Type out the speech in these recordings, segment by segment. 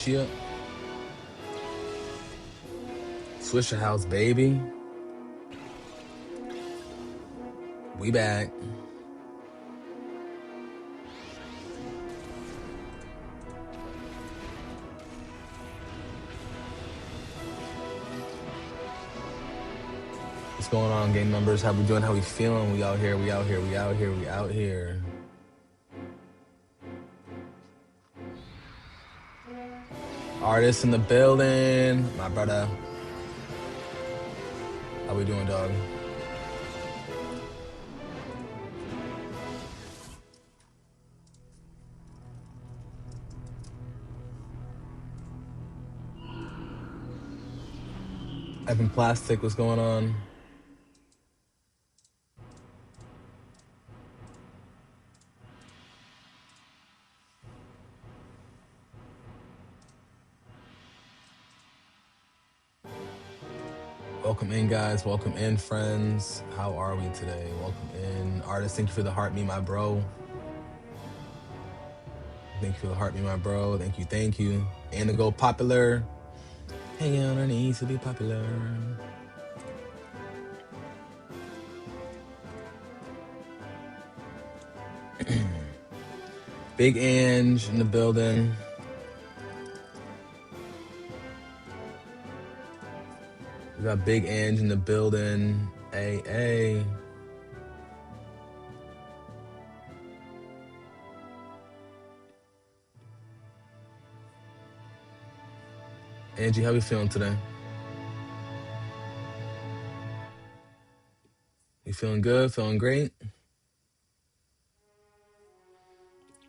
Shit. Swisher House, baby. We back. What's going on, game members? How we doing? How we feeling? We out here, we out here, we out here, we out here. Artists in the building. My brother. How we doing, dog? Evan Plastic, what's going on? Welcome in, guys. Welcome in, friends. How are we today? Welcome in. Artists, thank you for the heart, me, my bro. Thank you for the heart, me, my bro. Thank you, thank you. And to go popular. Hanging on our knees to be popular. Big Ange in the building. We got Big Ange in the building. Hey. Angie, how we feeling today? You feeling good? Feeling great?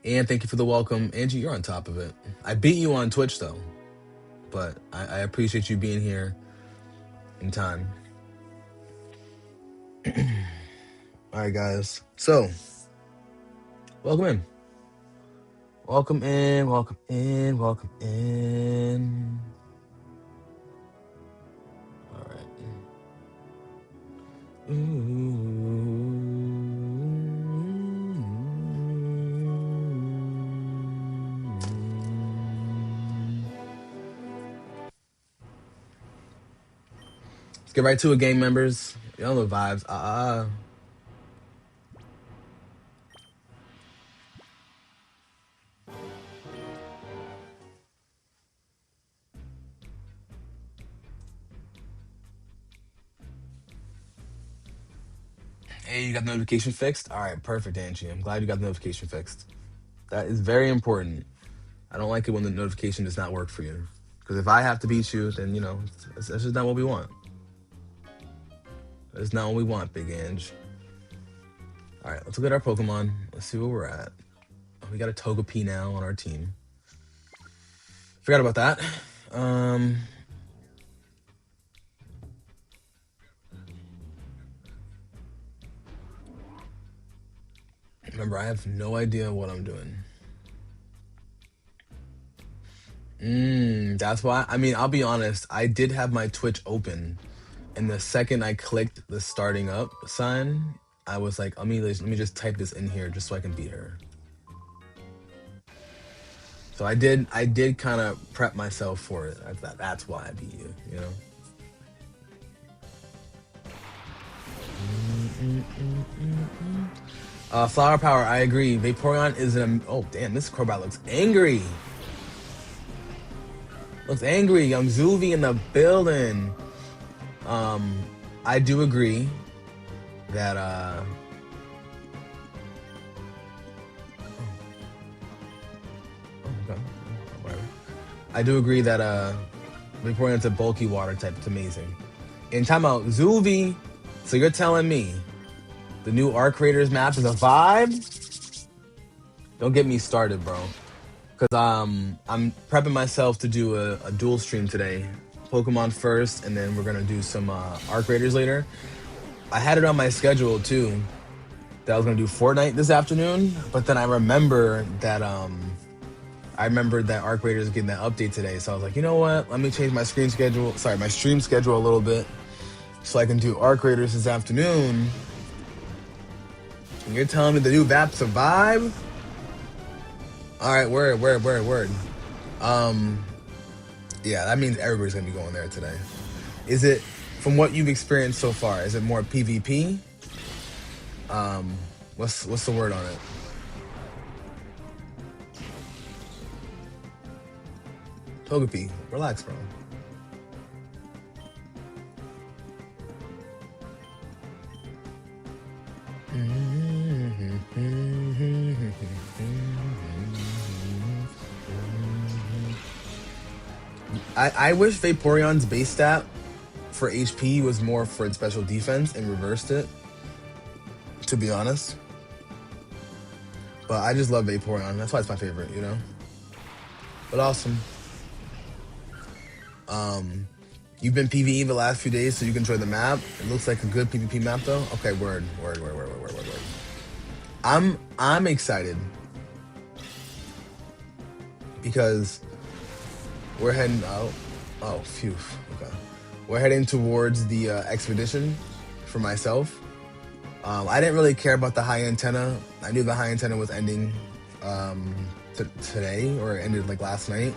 And thank you for the welcome. Angie, you're on top of it. I beat you on Twitch, though. But I appreciate you being here in time. All right, guys. So, welcome in. Welcome in, welcome in, welcome in. All right. Let's get right to it, game members. Y'all know the vibes. Hey, you got the notification fixed? All right, perfect, Angie. I'm glad you got the notification fixed. That is very important. I don't like it when the notification does not work for you. Because if I have to beat you, then, that's just not what we want. That's not what we want, Big Ange. All right, let's look at our Pokemon. Let's see where we're at. We got a Togepi now on our team. Forgot about that. Remember, I have no idea what I'm doing. That's why. I mean, I'll be honest. I did have my Twitch open, and the second I clicked the starting up sign, I was like, let me just type this in here just so I can beat her. So I did kind of prep myself for it. That's why I beat you. Flower Power, I agree. Vaporeon is oh damn, this Crobat looks angry. Looks angry. Young Zuvi in the building. I do agree that okay. Whatever. I do agree that Vaporeon's a bulky water type. It's amazing. And time out, Zuvi. So you're telling me the new Arc Raiders map is a vibe? Don't get me started, bro. Because I'm prepping myself to do a dual stream today. Pokemon first, and then we're going to do some Arc Raiders later. I had it on my schedule, too, that I was going to do Fortnite this afternoon. But then I remember that Arc Raiders getting that update today. So I was like, you know what? Let me change my stream schedule a little bit so I can do Arc Raiders this afternoon. And you're telling me the new VAP survive? All right, word. Yeah, that means everybody's gonna be going there today. Is it, from what you've experienced so far? Is it more PvP? What's the word on it? Togepi, relax, bro. I wish Vaporeon's base stat for HP was more for its special defense and reversed it, to be honest. But I just love Vaporeon. That's why it's my favorite, you know? But awesome. You've been PvE the last few days, so you can enjoy the map. It looks like a good PvP map, though. Okay, word. I'm excited because we're heading out. Oh, phew. Okay, we're heading towards the expedition for myself. I didn't really care about the high antenna. I knew the high antenna was ending today, or it ended like last night.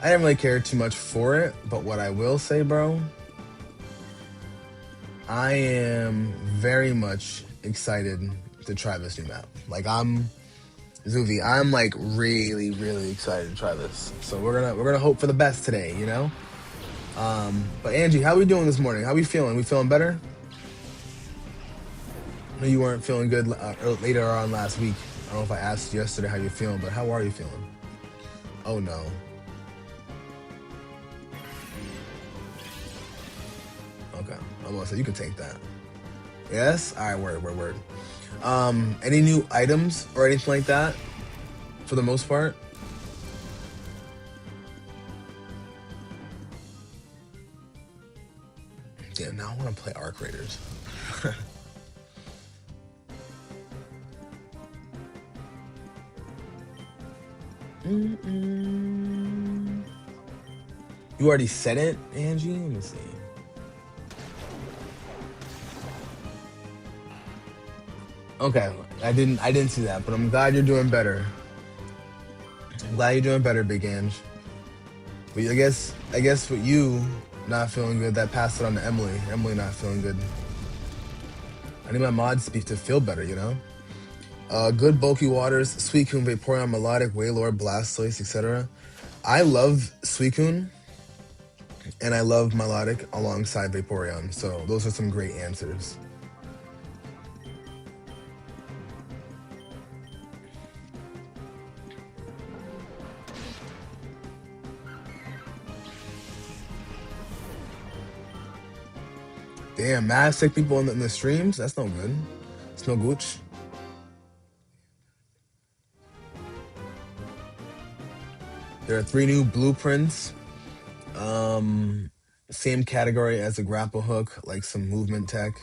I didn't really care too much for it, but what I will say, bro, I am very much excited to try this new map. Like I'm like really, really excited to try this. So we're gonna hope for the best today, you know? But Angie, how we doing this morning? How we feeling? We feeling better? I know you weren't feeling good later on last week. I don't know if I asked you yesterday how you're feeling, but how are you feeling? Oh no. Okay, I'm gonna say you can take that. Yes? Alright, word. Any new items or anything like that? For the most part? Yeah, now I wanna play Arc Raiders. You already said it, Angie? Let me see. Okay, I didn't see that, but I'm glad you're doing better. I'm glad you're doing better, Big Ange. But I guess with you not feeling good, that passed it on to Emily. Emily not feeling good. I need my mods to feel better, you know? Good bulky waters, Suicune, Vaporeon, Melodic, Wailord, Blastoise, etc. I love Suicune and I love Melodic alongside Vaporeon, so those are some great answers. Damn, mad sick people in the streams? That's no good. It's no gooch. There are 3 new blueprints. Same category as a grapple hook, like some movement tech.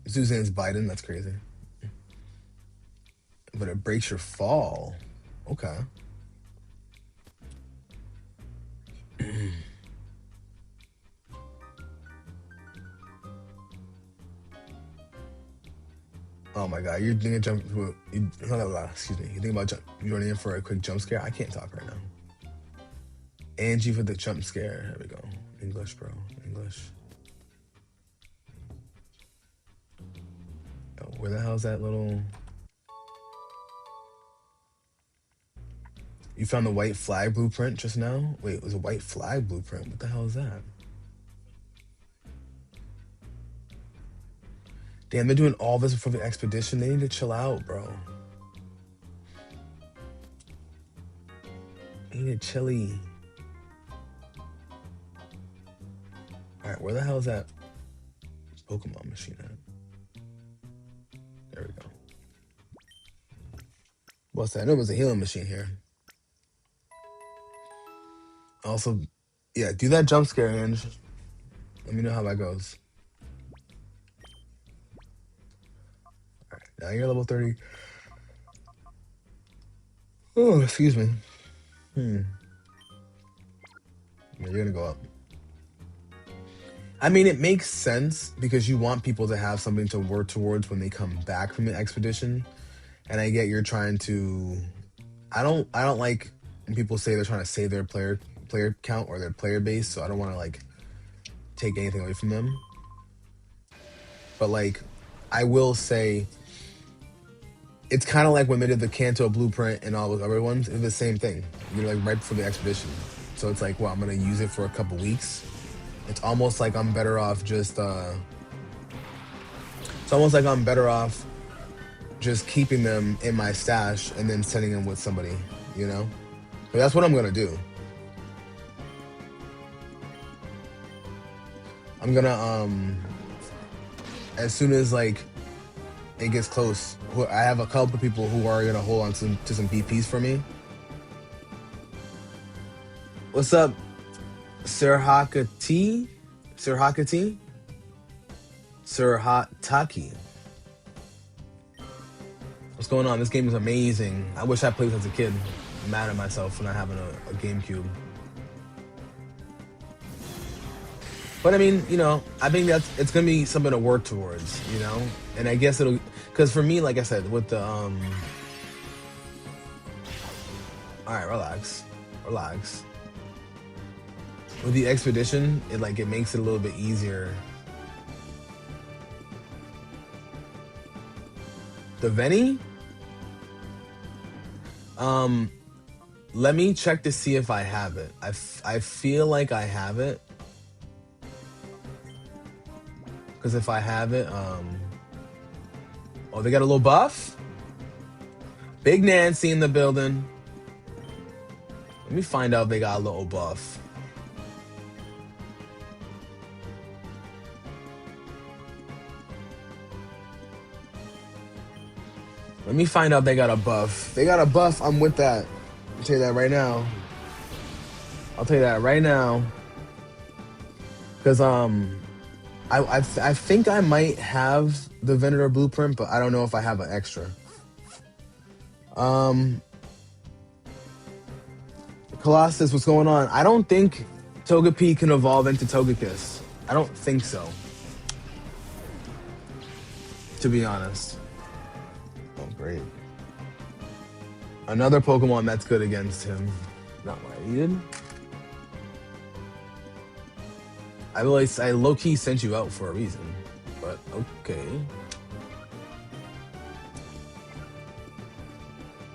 Suzanne's Biden, that's crazy. But it breaks your fall. Okay. Oh my god, you're thinking jump. Excuse me. You think about joining in for a quick jump scare? I can't talk right now. Angie for the jump scare. There we go. English, bro. English. Oh, where the hell's that little? You found the white flag blueprint just now? Wait, it was a white flag blueprint. What the hell is that? Damn, they're doing all this before the expedition. They need to chill out, bro. They need to chilly. Alright, where the hell is that Pokemon machine at? There we go. What's that? I know it was a healing machine here. Also, yeah, do that jump scare, Ange. Let me know how that goes. Alright, now you're level 30. Oh, excuse me. Yeah, you're gonna go up. I mean, it makes sense because you want people to have something to work towards when they come back from the expedition. And I get you're trying to. I don't like and people say they're trying to save their player count or their player base, so I don't want to like take anything away from them. But like, I will say, it's kind of like when they did the Kanto blueprint and all those other ones. It's the same thing. You're like right before the expedition, so it's like, well, I'm gonna use it for a couple weeks. It's almost like I'm better off just. It's almost like I'm better off just keeping them in my stash and then sending them with somebody, you know. But that's what I'm gonna do. I'm gonna as soon as like it gets close, I have a couple of people who are gonna hold on to some BPs for me. What's up, Sir Hakati? Sir Hakati? Sir Hataki. What's going on? This game is amazing. I wish I played this as a kid. I'm mad at myself for not having a GameCube. But I mean, you know, I think it's gonna be something to work towards, you know. And I guess it'll, because for me, like I said, with the all right, relax. With the expedition, it makes it a little bit easier. The Veni? Let me check to see if I have it. I feel like I have it. Because if I have it, oh, they got a little buff? Big Nancy in the building. Let me find out if they got a little buff. Let me find out they got a buff. They got a buff, I'm with that. I'll tell you that right now. Because I think I might have the Venator blueprint, but I don't know if I have an extra. Colossus, what's going on? I don't think Togepi can evolve into Togekiss. I don't think so. To be honest. Oh, great. Another Pokemon that's good against him. Not what I needed. I low-key sent you out for a reason, but okay.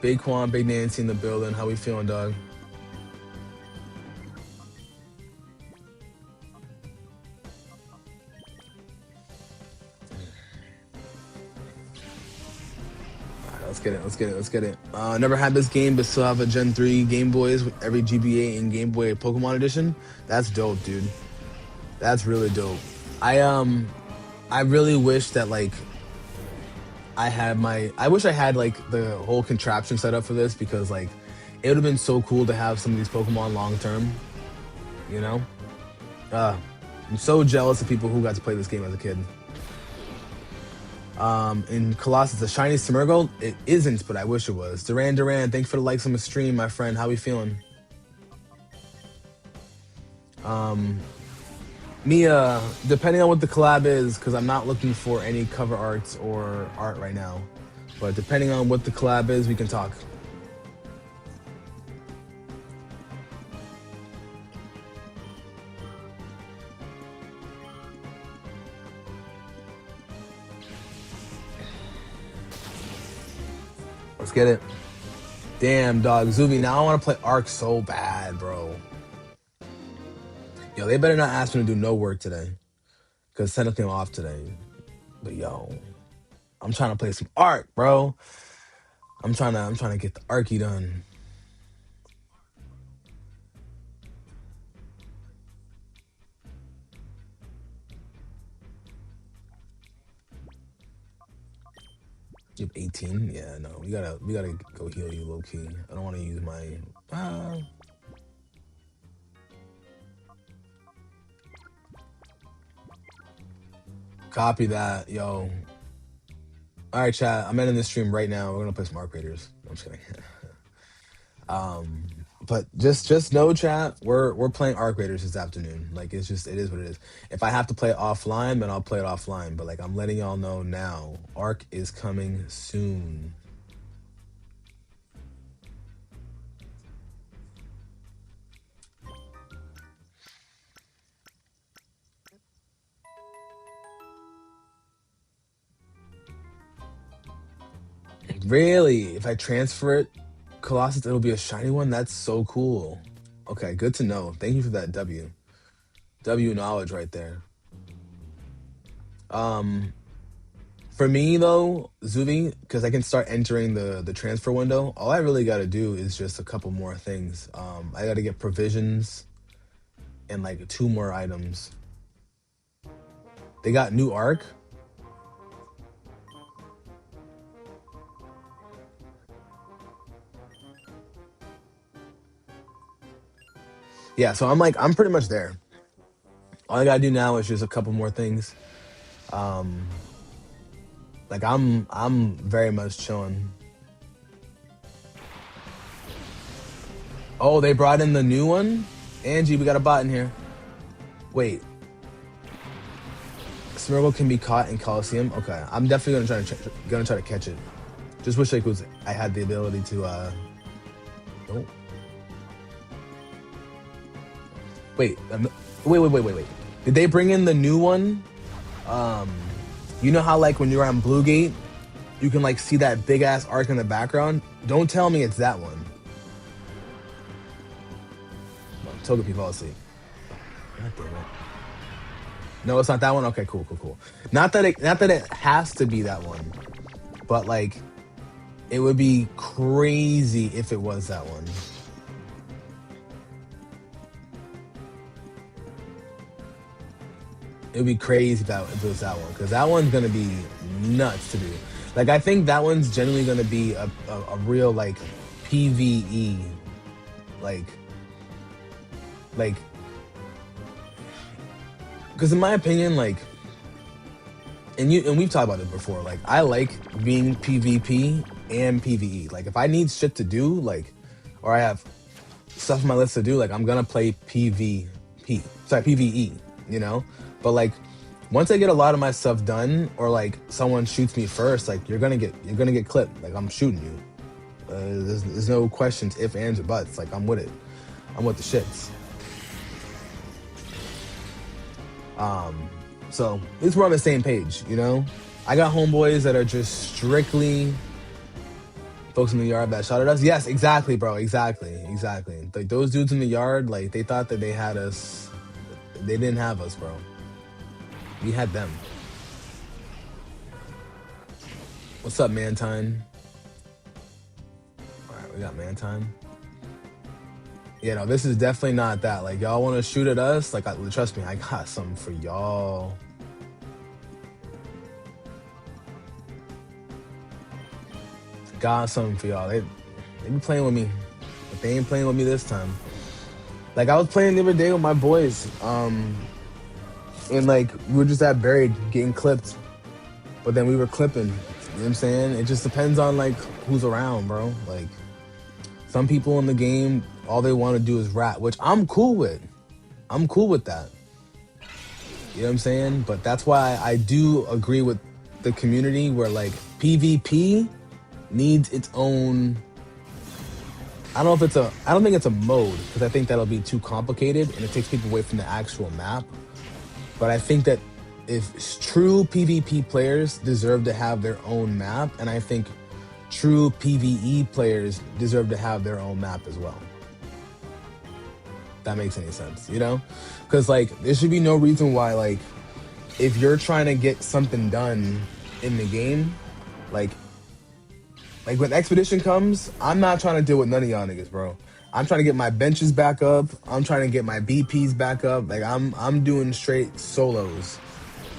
Big Quan, Big Nancy in the building. How we feeling, dog? Let's get it. Never had this game, but still have a Gen 3 Game Boys with every GBA and Game Boy Pokemon Edition. That's dope, dude. That's really dope. I really wish that I wish I had the whole contraption set up for this, because it would have been so cool to have some of these Pokemon long term. You know? I'm so jealous of people who got to play this game as a kid. In Colossus, a shiny Smeargle? It isn't, but I wish it was. Duran, thanks for the likes on the stream, my friend. How we feeling? Mia, depending on what the collab is, because I'm not looking for any cover arts or art right now, but depending on what the collab is, we can talk. Let's get it. Damn, dog. Zuby, now I want to play Arc so bad, bro. Yo, they better not ask me to do no work today, because technically I'm off today. But yo, I'm trying to play some Arc, bro. I'm trying to get the Arcy done. You have 18? Yeah, no. We gotta go heal you low key. I don't want to use my copy that, yo. All right, chat. I'm ending this stream right now. We're gonna play some Arc Raiders. I'm just kidding. But just know, chat. We're playing Arc Raiders this afternoon. It is what it is. If I have to play it offline, then I'll play it offline. But I'm letting y'all know now. Arc is coming soon. Really? If I transfer it, Colossus, it'll be a shiny one? That's so cool. Okay, good to know. Thank you for that W. W knowledge right there. Um, for me though, Zuvi, because I can start entering the transfer window, all I really gotta do is just a couple more things. I gotta get provisions and like two more items. They got new arc. Yeah, so I'm pretty much there. All I gotta do now is just a couple more things. Um, like I'm very much chilling. Oh, they brought in the new one? Angie, we got a bot in here. Wait. Smeargle can be caught in Coliseum? Okay. I'm definitely gonna try to catch it. Just wish I had the ability to oh. Wait, wait. Did they bring in the new one? Um you know how like when you're on Blue Gate, you can like see that big ass arc in the background? Don't tell me it's that one. Togepi fall asleep. God damn it. No, it's not that one. Okay, cool. Not that it has to be that one, but like, it would be crazy if it was that one. It would be crazy if it was that one, because that one's gonna be nuts to do. Like, I think that one's genuinely gonna be a real like PVE, like, because in my opinion, like. And we've talked about it before. Like, I like being PvP and PvE. Like, if I need shit to do, like, or I have stuff on my list to do, like, I'm gonna play PvE. You know. But like, once I get a lot of my stuff done, or like someone shoots me first, like you're gonna get clipped. Like, I'm shooting you. There's no questions, ifs, ands, or buts. Like, I'm with it. I'm with the shits. So at least we're on the same page, you know? I got homeboys that are just strictly folks in the yard that shot at us. Yes, exactly, bro. Exactly. Like, those dudes in the yard, like, they thought that they had us. They didn't have us, bro. We had them. What's up, Mantine? All right, we got Mantine. Yeah, no, this is definitely not that. Like, y'all want to shoot at us? Like, trust me, I got something for y'all. Got something for y'all. They be playing with me, but they ain't playing with me this time. Like, I was playing the other day with my boys, and like we were just at buried getting clipped, but then we were clipping. You know what I'm saying? It just depends on like who's around, bro. Like, some people in the game, all they want to do is rap, which I'm cool with. I'm cool with that. You know what I'm saying? But that's why I do agree with the community where like PvP needs its own. I don't think it's a mode, because I think that'll be too complicated and it takes people away from the actual map. But I think that if true PvP players deserve to have their own map, and I think true PvE players deserve to have their own map as well. That makes any sense, you know? Because like, there should be no reason why, like, if you're trying to get something done in the game, like when Expedition comes, I'm not trying to deal with none of y'all niggas, bro. I'm trying to get my benches back up. I'm trying to get my BPs back up. Like, I'm doing straight solos.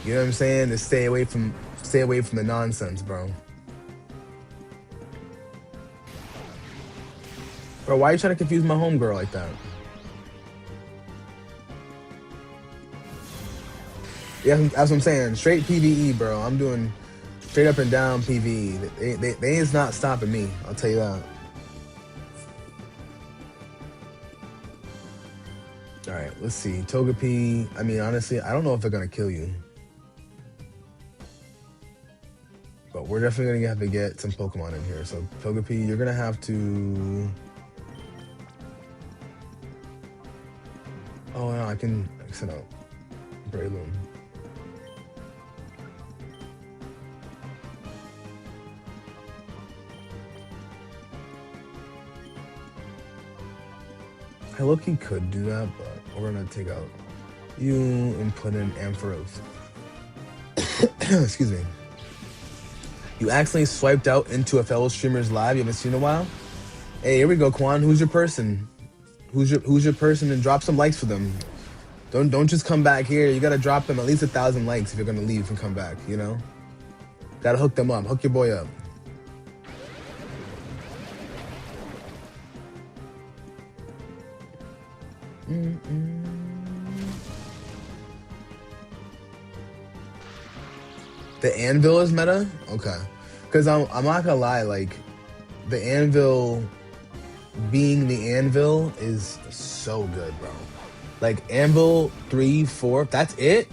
You know what I'm saying? To stay away from the nonsense, bro. Bro, why are you trying to confuse my homegirl like that? Yeah, that's what I'm saying. Straight PvE, bro. I'm doing straight up and down PvE. They is not stopping me. I'll tell you that. All right, let's see. Togepi. I mean, honestly, I don't know if they're gonna kill you, but we're definitely gonna have to get some Pokemon in here. So Togepi, you're gonna have to. Oh no, I can send out Breloom. I low-key could do that, but we're gonna take out you and put in Ampharos. Excuse me. You accidentally swiped out into a fellow streamer's live you haven't seen in a while. Hey, here we go, Quan. Who's your person? Who's your person? And drop some likes for them. Don't just come back here. You gotta drop them at least 1,000 likes if you're gonna leave and come back. You know, gotta hook them up. Hook your boy up. The anvil is meta? Okay. Because I'm not gonna lie, like, the anvil being the anvil is so good, bro. Like, anvil 3, 4, that's it?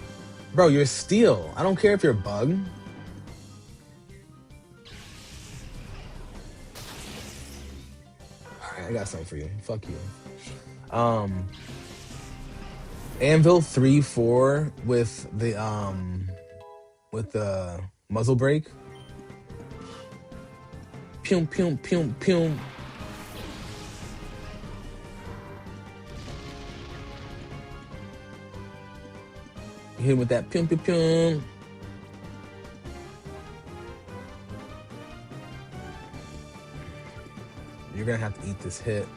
Bro, you're steel. I don't care if you're a bug. Alright, I got something for you. Fuck you. Anvil 3, 4 with the muzzle brake. Pew pew pew pew. Hit him with that pew pew pew. You're gonna have to eat this hit.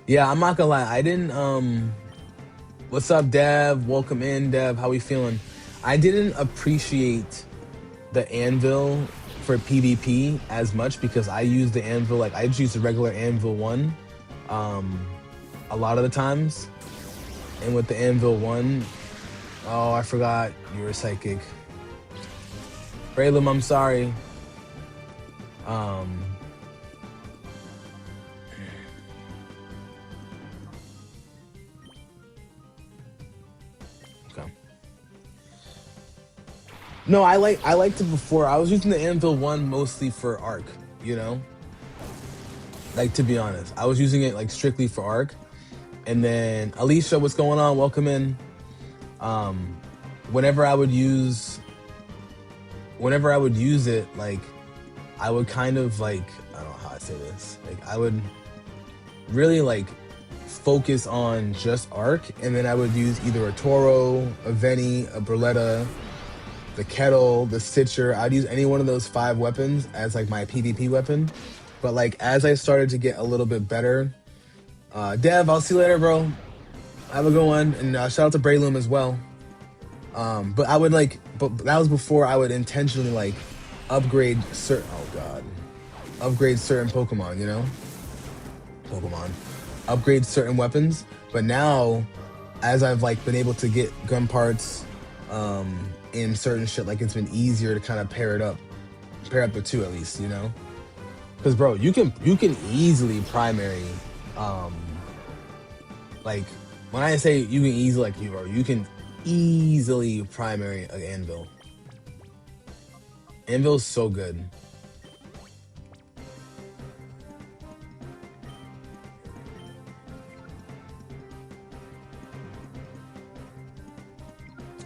Yeah, I'm not gonna lie. I didn't what's up, Dev? Welcome in, Dev. How we feeling? I didn't appreciate the anvil for PvP as much because I use the anvil, like I just use the regular anvil 1 a lot of the times. And with the anvil 1, oh, I forgot you were psychic. Braylum, I'm sorry. Okay. No, I liked it before. I was using the anvil 1 mostly for arc, you know? Like, to be honest, I was using it like strictly for arc. And then Alicia, what's going on? Welcome in. Whenever I would use it, like I would kind of like, I don't know how I say this. Like I would really like focus on just arc, and then I would use either a Toro, a Veni, a Berletta, the Kettle, the Stitcher. I'd use any one of those 5 weapons as like my PvP weapon. But like as I started to get a little bit better, Dev, I'll see you later, bro. Have a good one, and shout out to Braylum as well. But I would like, but that was before I would intentionally like upgrade certain. Oh god, upgrade certain Pokemon. You know, upgrade certain weapons. But now, as I've like been able to get gun parts, in certain shit, like it's been easier to kind of pair up the 2 at least. You know, because bro, you can easily primary, like when I say you can easily like you can easily primary an anvil. Anvil's so good.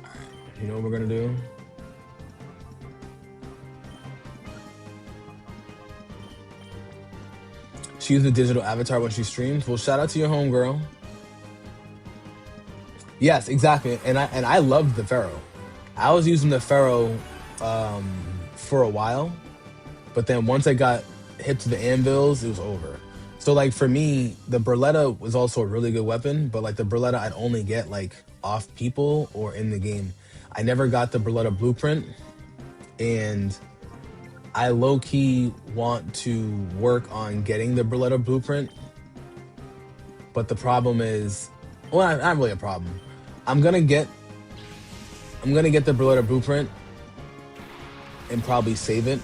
Alright, you know what we're gonna do? She uses a digital avatar when she streams. Well, shout out to your homegirl. Yes, exactly. And I loved the Pharaoh. I was using the Pharaoh for a while, but then once I got hit to the anvils, it was over. So like for me, the Berletta was also a really good weapon, but like the Berletta I'd only get like off people or in the game. I never got the Berletta blueprint, and I low-key want to work on getting the Berletta blueprint. But the problem is, well, not really a problem. I'm gonna get the Berletta blueprint and probably save it,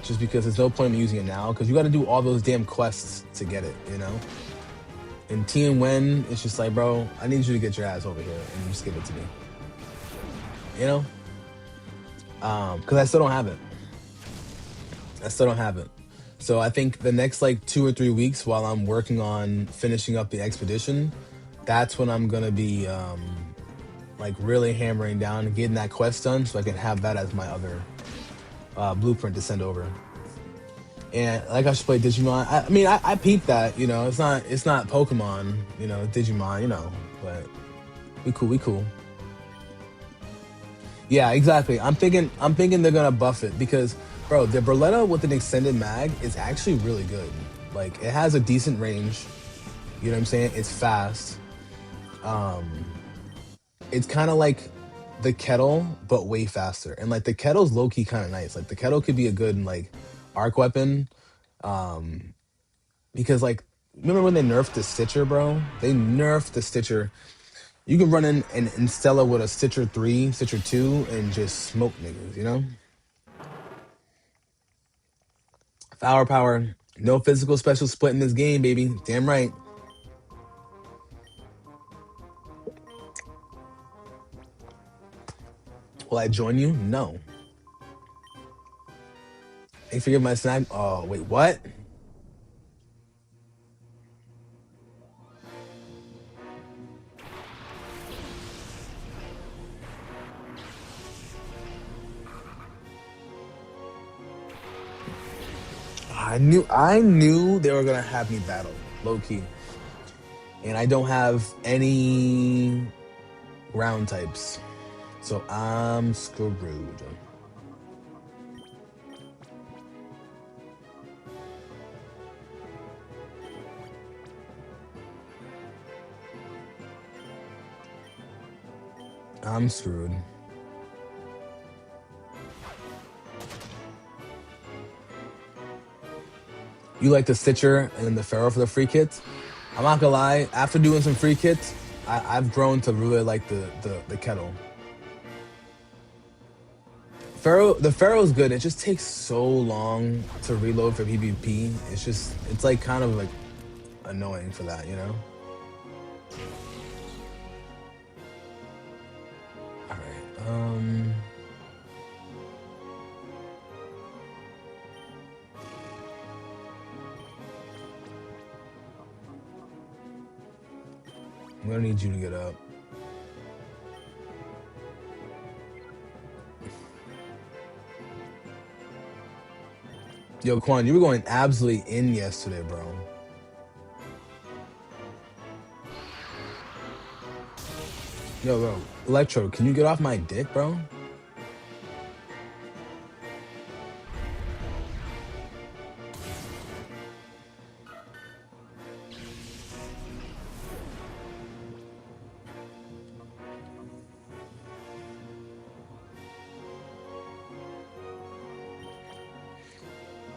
just because there's no point in using it now, because you got to do all those damn quests to get it, you know. And Wen, it's just like, bro, I need you to get your ass over here and just give it to me, you know. Because I still don't have it. So I think the next like 2 or 3 weeks, while I'm working on finishing up the expedition, that's when I'm gonna be like really hammering down and getting that quest done, so I can have that as my other blueprint to send over. And like I should play Digimon. I mean, I peeped that. You know, it's not Pokemon. You know, Digimon. You know, but we cool. We cool. Yeah, exactly. I'm thinking they're gonna buff it because, bro, the Berletta with an extended mag is actually really good. Like it has a decent range. You know what I'm saying? It's fast. Um, it's kind of like the kettle, but way faster. And like the kettle's low key kind of nice. Like the kettle could be a good like arc weapon. Um, because like remember when they nerfed the Stitcher, bro? They nerfed the Stitcher. You can run in Stella with a Stitcher 3, Stitcher 2, and just smoke niggas, you know? Flower power. No physical special split in this game, baby. Damn right. Will I join you? No. Thanks for giving my snack. Oh, wait, what? I knew they were gonna have me battle, low key. And I don't have any ground types. So I'm screwed. I'm screwed. You like the Stitcher and then the Pharaoh for the free kits? I'm not gonna lie, after doing some free kits, I've grown to really like the kettle. The Pharaoh's good. It just takes so long to reload for PvP. It's like kind of like annoying for that, you know? Alright, I'm gonna need you to get up. Yo, Quan, you were going absolutely in yesterday, bro. Yo, Electro, can you get off my dick, bro?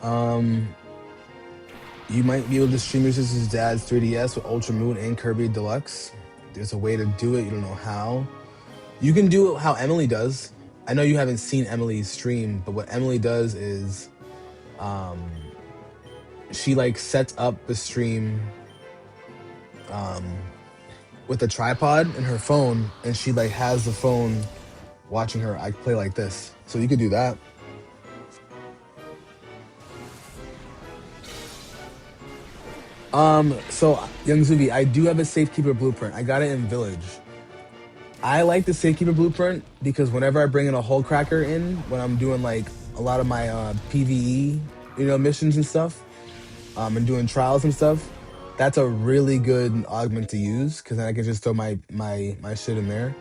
Um, you might be able to stream your sister's dad's 3DS with Ultra Moon and Kirby Deluxe. There's a way to do it. You don't know how. You can do it how Emily does. I know you haven't seen Emily's stream, but what Emily does is, um, she like sets up the stream, um, with a tripod in her phone, and she like has the phone watching her. I play like this, so you could do that. So Young Zubi, I do have a Safekeeper blueprint. I got it in Village. I like the Safekeeper blueprint because whenever I bring in a Hull Cracker in, when I'm doing like a lot of my PVE, you know, missions and stuff, and doing trials and stuff, that's a really good augment to use because then I can just throw my shit in there.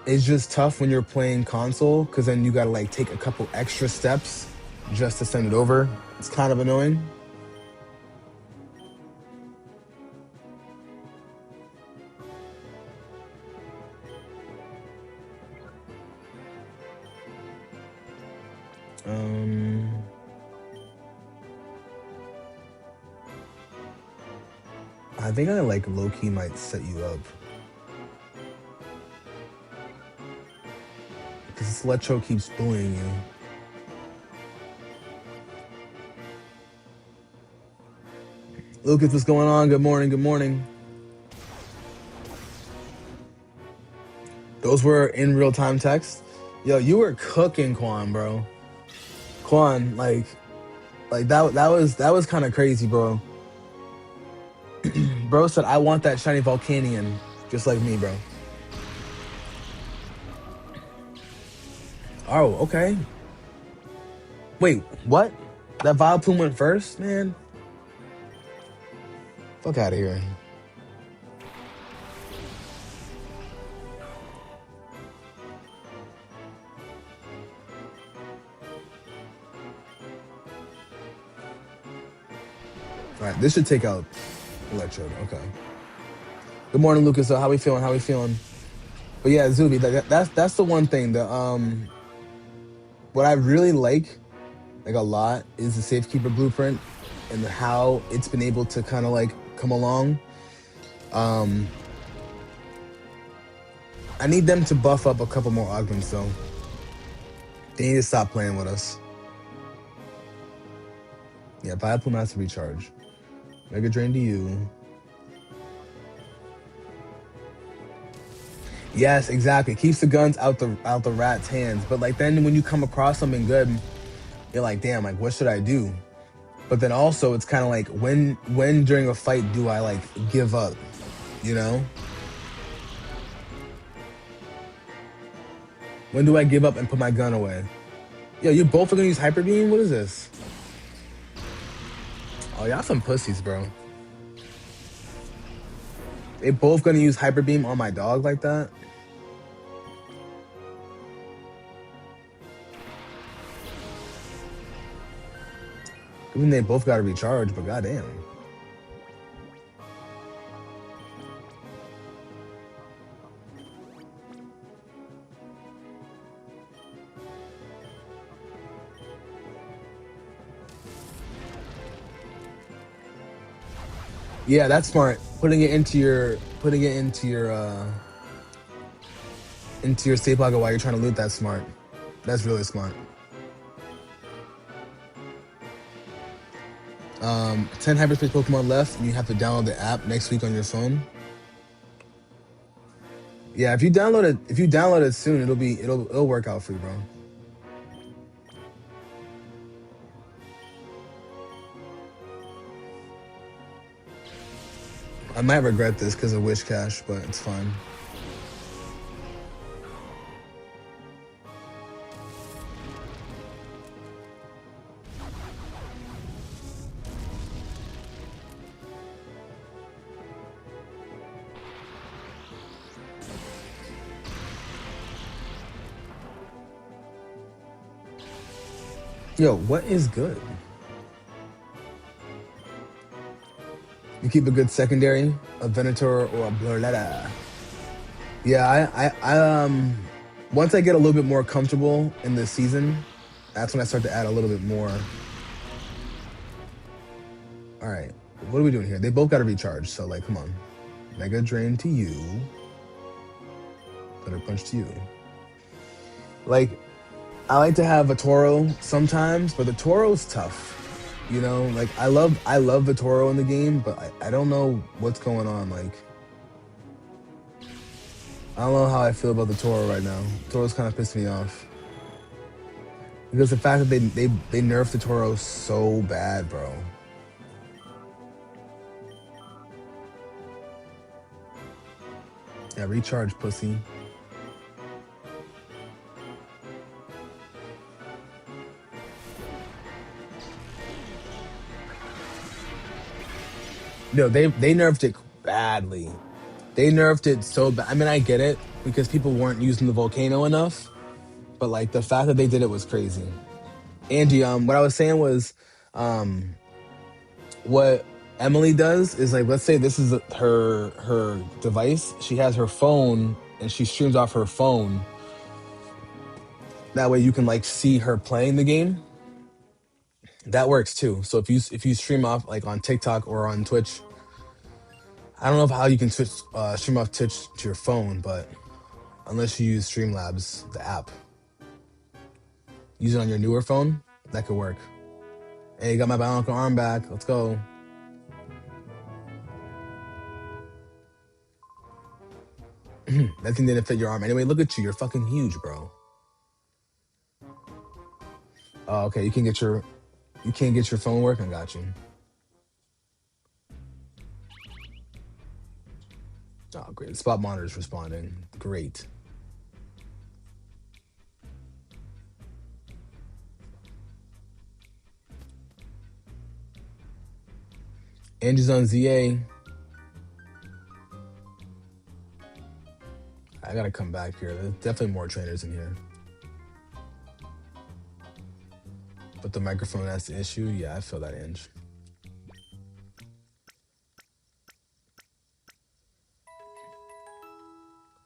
It's just tough when you're playing console because then you gotta like take a couple extra steps just to send it over. It's kind of annoying. Um, I think I like low key might set you up because this Electro keeps bullying you. Lucas, what's going on? Good morning. Good morning. Those were in real time text. Yo, you were cooking, Quan, bro. Quan, like that was kind of crazy, bro. Bro said I want that shiny Volcanion, just like me, bro. Oh, okay. Wait, what? That Vileplume went first, man. Fuck out of here. All right, this should take out Electrode. Okay. Good morning, Lucas. How we feeling? How we feeling? But yeah, Zuby, that's the one thing. What I really like a lot is the Safekeeper blueprint and how it's been able to kind of like come along. Um, I need them to buff up a couple more augments though. They need to stop playing with us. Yeah, Vileplume has to recharge. Mega Drain to you. Yes, exactly. Keeps the guns out the rat's hands. But like then when you come across something good, you're like, damn, like what should I do? But then also it's kind of like when during a fight do I like give up? You know? When do I give up and put my gun away? Yo, you both are gonna use Hyper Beam? What is this? Oh, y'all some pussies, bro. They both gonna use Hyper Beam on my dog like that? Even they both gotta recharge, but goddamn. Yeah, that's smart. Putting it into your safe pocket while you're trying to loot, that's smart. That's really smart. 10 hyperspace Pokemon left, and you have to download the app next week on your phone. Yeah, if you download it soon, it'll work out for you, bro. I might regret this because of Wish Cash, but it's fine. Yo, what is good? You keep a good secondary, a Venator or a Blurletta. Yeah, once I get a little bit more comfortable in the season, that's when I start to add a little bit more. All right, what are we doing here? They both got to recharge, so like, come on. Mega Drain to you. Thunder Punch to you. Like, I like to have a Toro sometimes, but the Toro's tough. You know, like I love the Toro in the game, but I don't know what's going on. Like, I don't know how I feel about the Toro right now. Toro's kind of pissed me off. Because the fact that they nerfed the Toro so bad, bro. Yeah, recharge, pussy. No, they nerfed it badly. They nerfed it so bad. I mean, I get it because people weren't using the volcano enough, but like the fact that they did it was crazy. Angie, what I was saying was, um, what Emily does is like, let's say this is her device. She has her phone and she streams off her phone. That way you can like see her playing the game. That works too. So if you stream off like on TikTok or on Twitch, I don't know how you can stream off Twitch to your phone, but unless you use Streamlabs, the app, use it on your newer phone, that could work. Hey, got my bionicle arm back. Let's go. That thing didn't fit your arm anyway. Look at you. You're fucking huge, bro. Oh, okay. You can't get your phone working. Got you. Oh, great. Spot monitor's responding. Great. Angie's on ZA. I gotta come back here. There's definitely more trainers in here. But the microphone, that's the issue. Yeah, I feel that, Ange.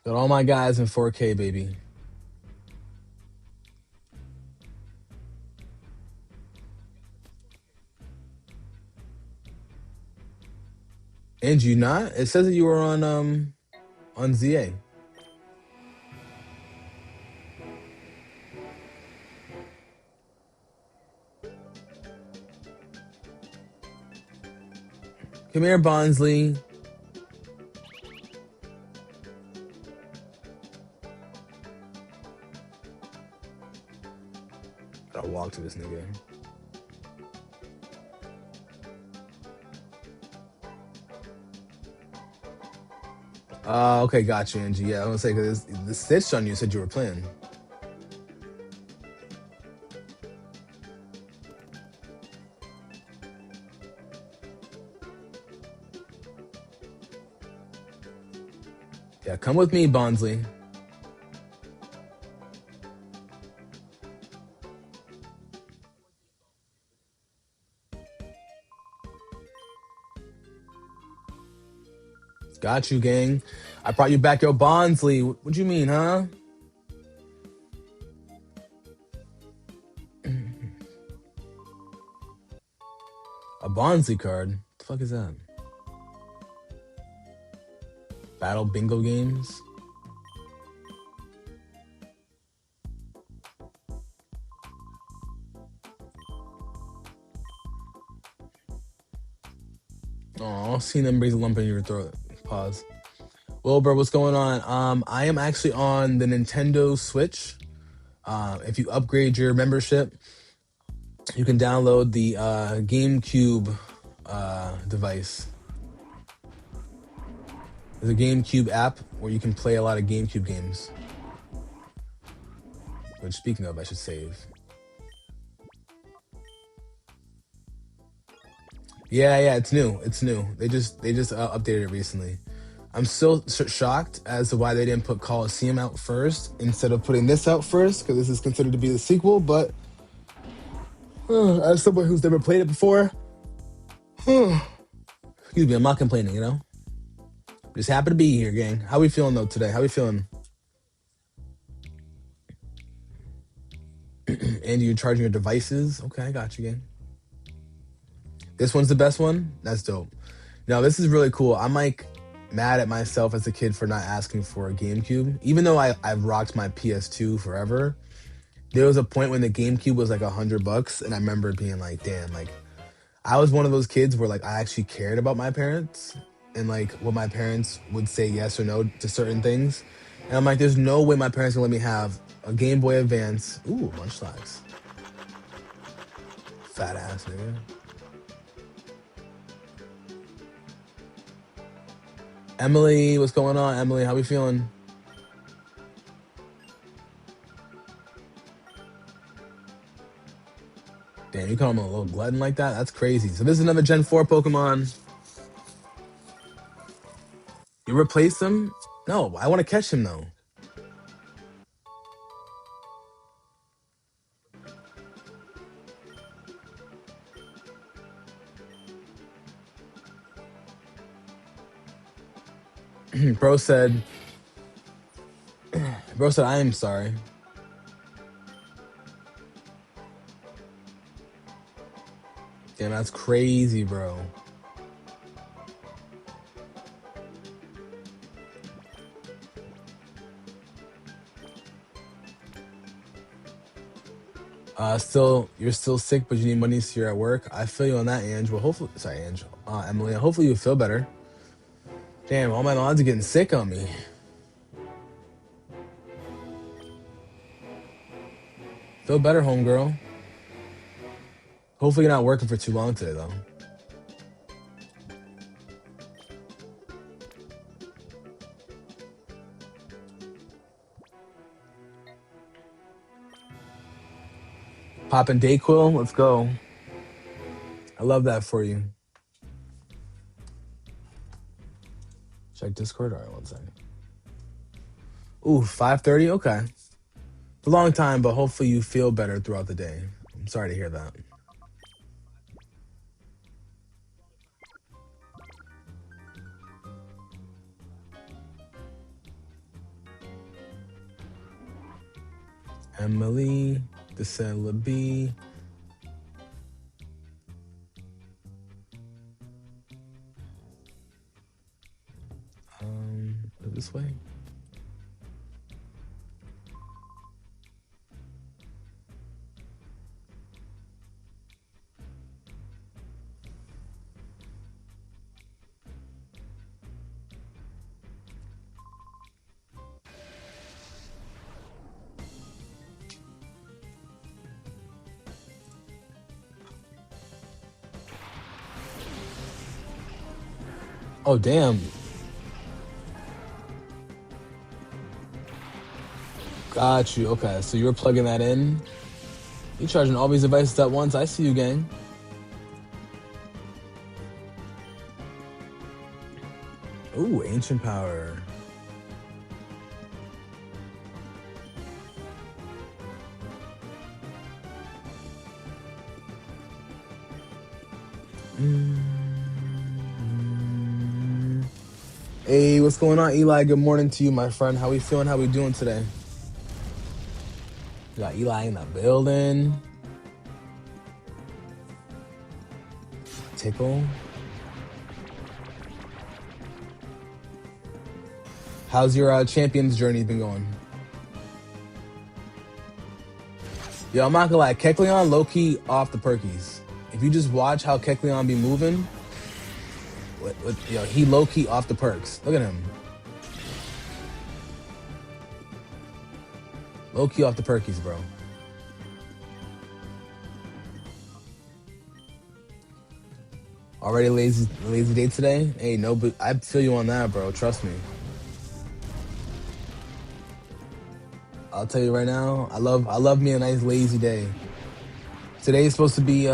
Got all my guys in 4K, baby. And you not? It says that you were on ZA. Come here, Bonsley. Gotta walk to this nigga. Okay, got you, Angie. Yeah, I was gonna say, because the stitch on you said you were playing. Yeah, come with me, Bonsley. Got you, gang. I brought you back your Bonsley. What you mean, huh? A Bonsley card? What the fuck is that? Battle bingo games? Oh, seeing them brings a lump in your throat. Pause. Wilbur, what's going on? I am actually on the Nintendo Switch. If you upgrade your membership, you can download the GameCube device. There's a GameCube app where you can play a lot of GameCube games. Which, speaking of, I should save. Yeah, it's new. It's new. They just updated it recently. I'm still shocked as to why they didn't put Coliseum out first instead of putting this out first, because this is considered to be the sequel. But as someone who's never played it before, excuse me, I'm not complaining. You know, just happy to be here, gang. How we feeling though today? How we feeling? Andy, you're charging your devices. Okay, I got you, gang. This one's the best one. That's dope. Now this is really cool. I'm like mad at myself as a kid for not asking for a GameCube, even though I've rocked my PS2 forever. There was a point when the GameCube was like $100, and I remember being like, damn, like I was one of those kids where like I actually cared about my parents and like what my parents would say yes or no to certain things. And I'm like, there's no way my parents can let me have a Game Boy Advance. Ooh, Munchlax. Fat ass nigga. Emily, what's going on? Emily, how we feeling? Damn, you call him a little glutton like that? That's crazy. So this is another Gen 4 Pokemon. You replaced him? No, I want to catch him though. Bro said, I am sorry. Damn, that's crazy, bro. You're still sick, but you need money so you're at work. I feel you on that, Ange. Well, hopefully, sorry, Ange. Emily, hopefully you feel better. Damn, all my lawns are getting sick on me. Feel better, homegirl. Hopefully you're not working for too long today, though. Poppin' Dayquil, let's go. I love that for you. Check Discord. All right, one second. Ooh, 5:30. Okay, it's a long time, but hopefully you feel better throughout the day. I'm sorry to hear that. Emily, the Celebi. This way. Oh, damn. Got you. Okay, so you're plugging that in. You charging all these devices at once. I see you, gang. Ooh, ancient power. Hey, what's going on, Eli? Good morning to you, my friend. How we feeling? How we doing today? We got Eli in the building. Tickle. How's your champions journey been going? Yo, I'm not gonna lie, Kecleon low-key off the perkies. If you just watch how Kecleon be moving, yo, he low-key off the perks. Look at him. Low-key off the perkies, bro. Already lazy day today? Hey, no, but I feel you on that, bro. Trust me. I'll tell you right now, I love me a nice lazy day. Today is supposed to be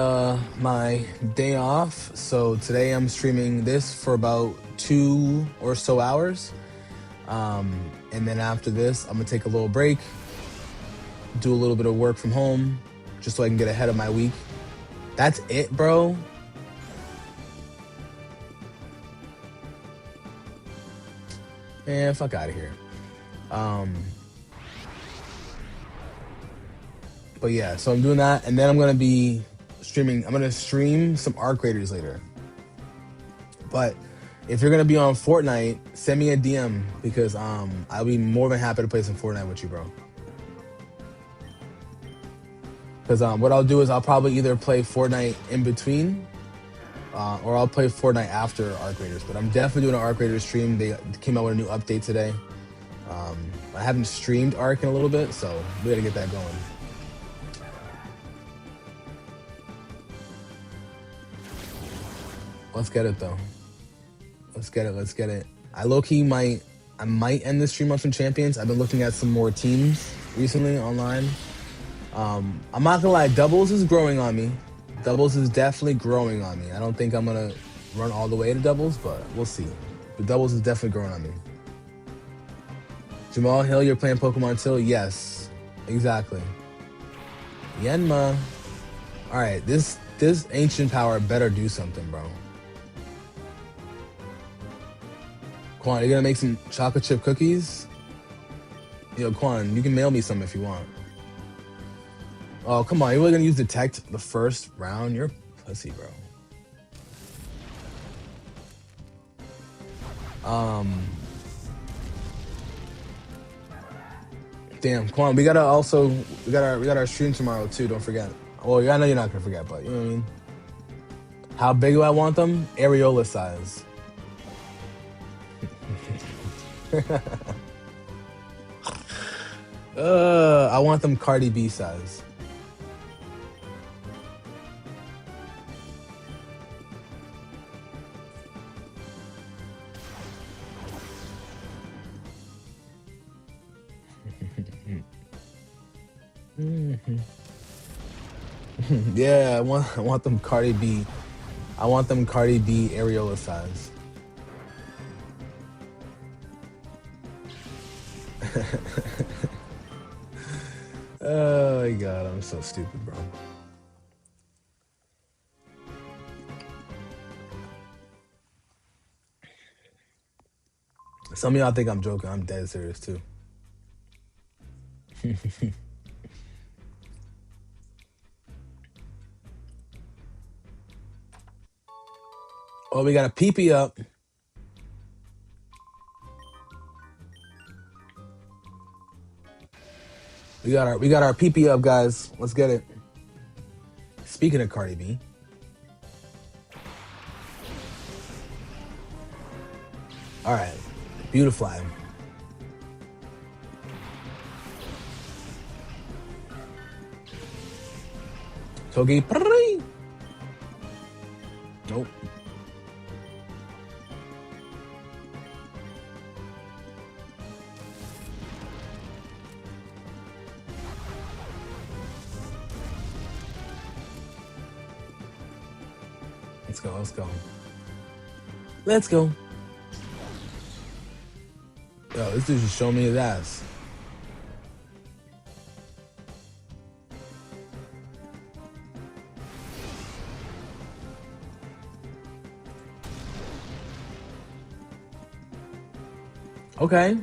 my day off, so today I'm streaming this for about 2 or so hours. And then after this, I'm gonna take a little break, do a little bit of work from home, just so I can get ahead of my week. That's it, bro. Man, fuck out of here. But yeah, so I'm doing that, and then I'm gonna be streaming. I'm gonna stream some Arc Raiders later. But if you're gonna be on Fortnite, send me a DM because I'll be more than happy to play some Fortnite with you, bro. Because what I'll do is I'll probably either play Fortnite in between, or I'll play Fortnite after Arc Raiders. But I'm definitely doing an Arc Raiders stream. They came out with a new update today. I haven't streamed Arc in a little bit, so we gotta get that going. Let's get it though. Let's get it. I low-key might end the stream on some champions. I've been looking at some more teams recently online. I'm not gonna lie, doubles is growing on me. Doubles is definitely growing on me. I don't think I'm gonna run all the way to doubles, but we'll see. But doubles is definitely growing on me. Jamal Hill, you're playing Pokemon Till? Yes, exactly. Yenma. All right, this ancient power better do something, bro. Quan, you gonna make some chocolate chip cookies? Yo, Quan, you can mail me some if you want. Oh, come on, you're really gonna use Detect the first round? You're a pussy, bro. Damn, Quan, we got our stream tomorrow too, don't forget. Well, I know you're not gonna forget, but you know what I mean? How big do I want them? Areola size. I want them Cardi B size. Yeah, I want them Cardi B. I want them Cardi B areola size. Oh my god, I'm so stupid, bro. Some of y'all think I'm joking. I'm dead serious too. Oh, we got a PP up. We got our PP up, guys. Let's get it. Speaking of Cardi B. All right. Beautifly. Togi. Nope. Let's go. Let's go. Let's go. Yo, this dude just showed me his ass. Okay.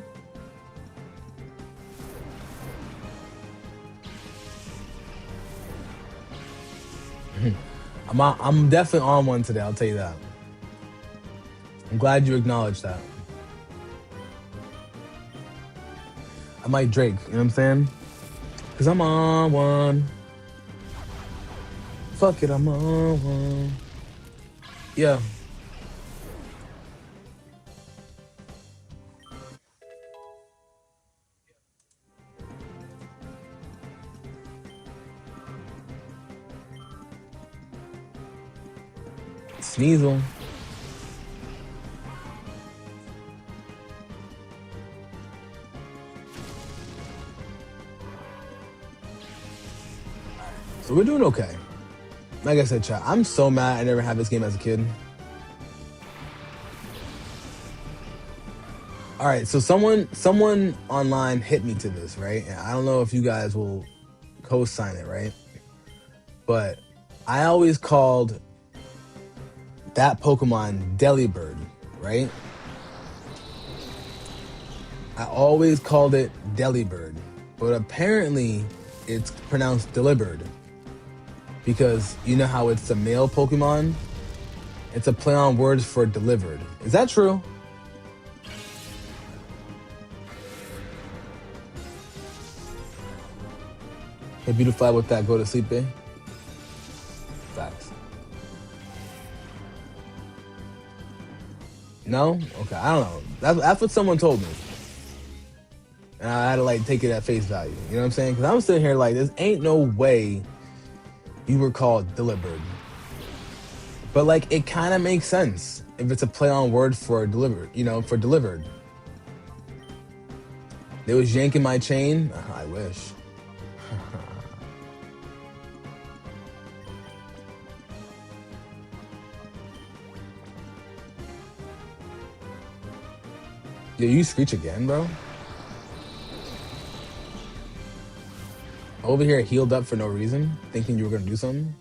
I'm definitely on one today, I'll tell you that. I'm glad you acknowledged that. I might Drake, you know what I'm saying? Cause I'm on one. Fuck it, I'm on one. Yeah. Sneasel. So we're doing okay. Like I said, chat, I'm so mad I never had this game as a kid. All right, so someone online hit me to this, right? And I don't know if you guys will co-sign it, right? But I always called that Pokemon Delibird, right? I always called it Delibird, but apparently it's pronounced Delibird because you know how it's a male Pokemon? It's a play on words for delivered. Is that true? Hey, Beautifly, with that, go to sleep, babe. Facts. No? Okay, I don't know. That's what someone told me. And I had to like take it at face value. You know what I'm saying? Because I'm sitting here like, this ain't no way you were called Delibird. But like, it kind of makes sense if it's a play on word for delivered, you know, for delivered. They was yanking my chain. I wish. Yo, you screech again, bro? Over here healed up for no reason, thinking you were gonna do something.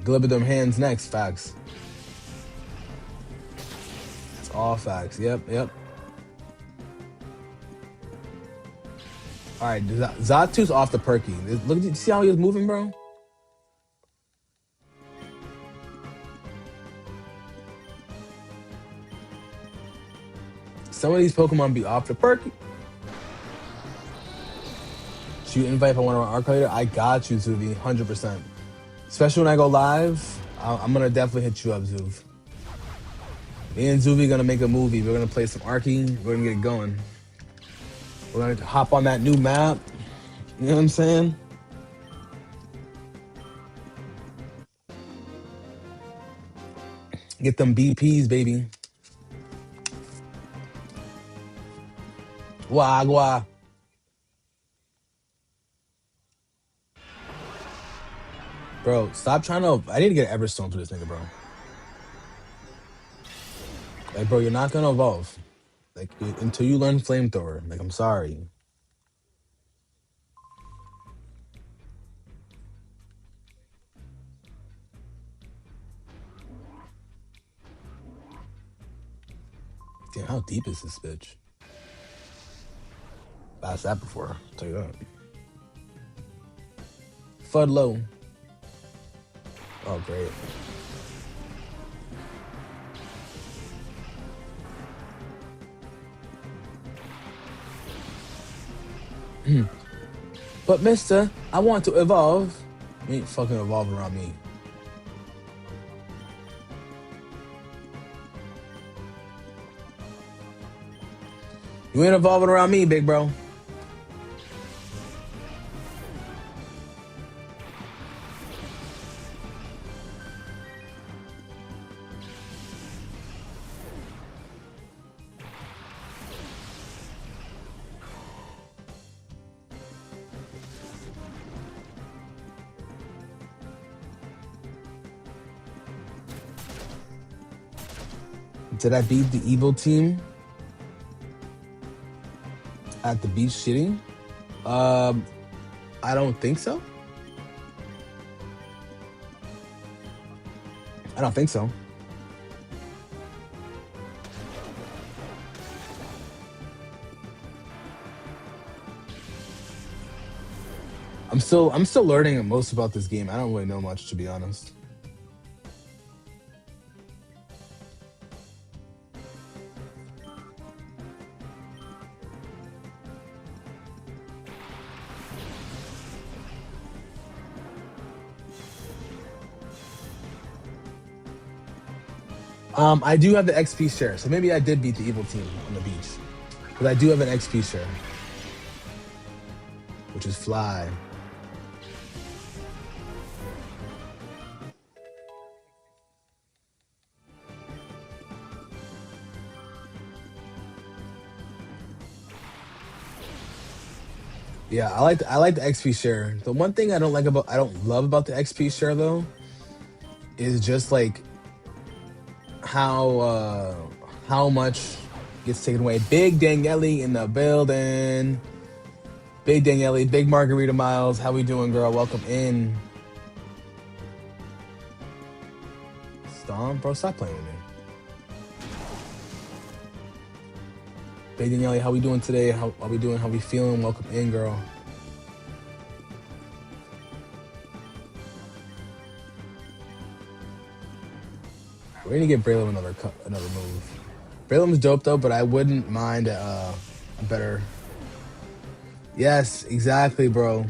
Deliver them hands next, facts. It's all facts. Yep. All right, Zatu's off the perky. Look, you see how he was moving, bro? Some of these Pokemon be off the perky. Shoot invite if I want to run Arc later. I got you, Zuvi, 100%. Especially when I go live, I'm gonna definitely hit you up, Zuv. Me and Zuvi gonna make a movie. We're gonna play some Arky. We're gonna get it going. We're gonna hop on that new map. You know what I'm saying? Get them BPs, baby. Wagwa. Bro, stop trying to. I need to get Everstone for this nigga, bro. Like, bro, you're not gonna evolve. Like, until you learn flamethrower. Like, I'm sorry. Damn, how deep is this bitch? I asked that before. I'll tell you that. Fud low. Oh, great. But mister, I want to evolve. You ain't fucking evolving around me. You ain't evolving around me, big bro. Did I beat the evil team at the beach shitting? I don't think so. I don't think so. I'm still learning most about this game. I don't really know much, to be honest. I do have the XP share, so maybe I did beat the evil team on the beach. Because I do have an XP share. Which is fly. Yeah, I like the XP share. The one thing I don't love about the XP share though is just like how much gets taken away. Big Daniele in the building. Big Daniele, big Margarita Miles. How we doing, girl? Welcome in. Stomp, bro, stop playing with me. Big Daniele, how we doing today? How we doing? How we feeling? Welcome in, girl. We're gonna get Braylon another move. Braylon's dope though, but I wouldn't mind a better. Yes, exactly, bro.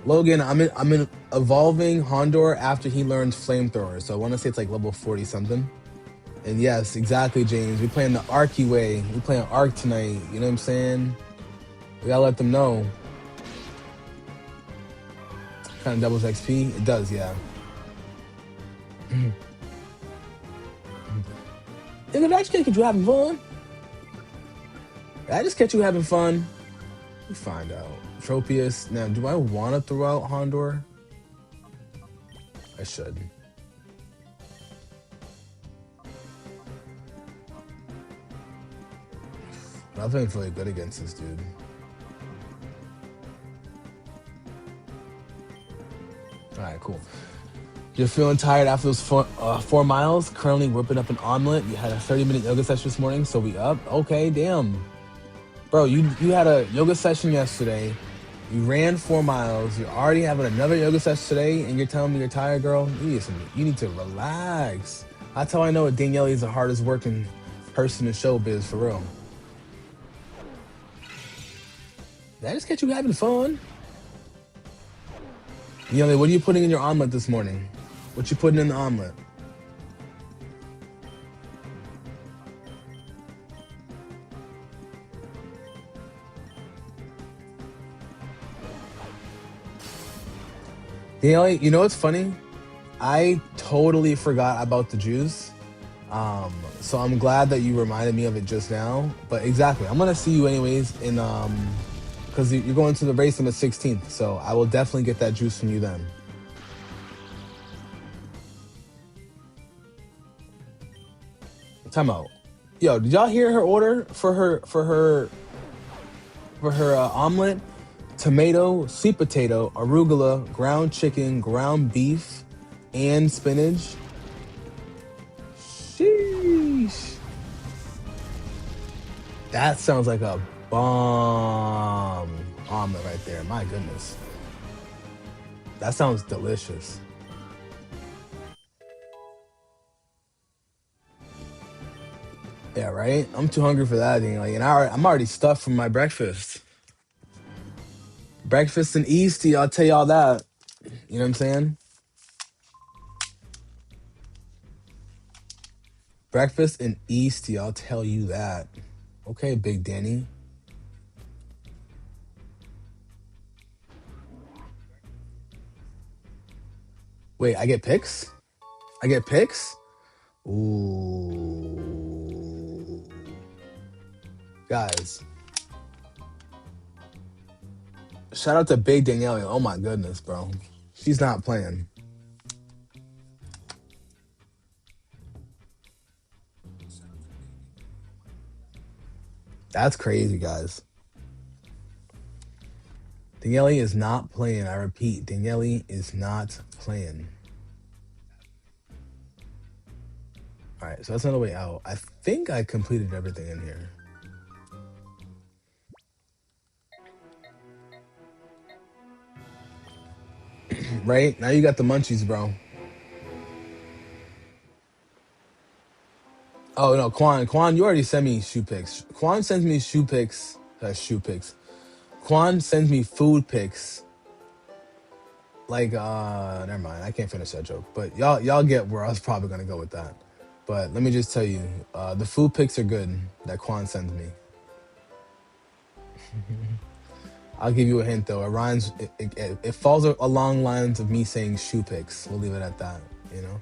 Logan, I'm in evolving Hondor after he learns flamethrower, so I want to say it's like level 40 something. And yes, exactly, James. We playing the Arky way. We playing Ark tonight. You know what I'm saying? We gotta let them know. Kind of doubles XP. It does, yeah. Nigga, I just catch you having fun. I just catch you having fun. We find out. Tropius. Now, do I want to throw out Hondor? I should. I'm feeling really good against this dude. Alright, cool. You're feeling tired after those 4 miles? Currently whipping up an omelet. You had a 30-minute yoga session this morning, so we up? Okay, damn. Bro, you had a yoga session yesterday. You ran 4 miles. You're already having another yoga session today, and you're telling me you're tired, girl? You need to relax. That's how I know Daniele is the hardest working person in showbiz, for real. Did I just catch you having fun? Daniele, what are you putting in your omelet this morning? What you putting in the omelet? Daniele, you know what's funny? I totally forgot about the juice. So I'm glad that you reminded me of it just now. But exactly, I'm gonna see you anyways in because you're going to the race on the 16th. So I will definitely get that juice from you then. Time out. Yo, did y'all hear her order for her omelet? Tomato, sweet potato, arugula, ground chicken, ground beef, and spinach. Sheesh. That sounds like a bomb omelet right there. My goodness. That sounds delicious. Yeah, right? I'm too hungry for that thing. Like, and I'm already stuffed from my breakfast. Breakfast and Easty, I'll tell y'all that. You know what I'm saying? Breakfast and Easty, I'll tell you that. Okay, Big Danny. Wait, I get picks? I get picks? Ooh. Guys, shout out to Big Danielle. Oh my goodness, bro. She's not playing. That's crazy, guys. Danielle is not playing. I repeat, Danielle is not playing. All right, so that's another way out. I think I completed everything in here. Right? Now you got the munchies, bro. Oh no, Quan, you already sent me shoe pics. Quan sends me shoe pics. Shoe pics. Quan sends me food pics. Like, never mind. I can't finish that joke. But y'all get where I was probably gonna go with that. But let me just tell you, the food pics are good that Quan sends me. I'll give you a hint though. It rhymes. It falls along lines of me saying shoe pics. We'll leave it at that. You know.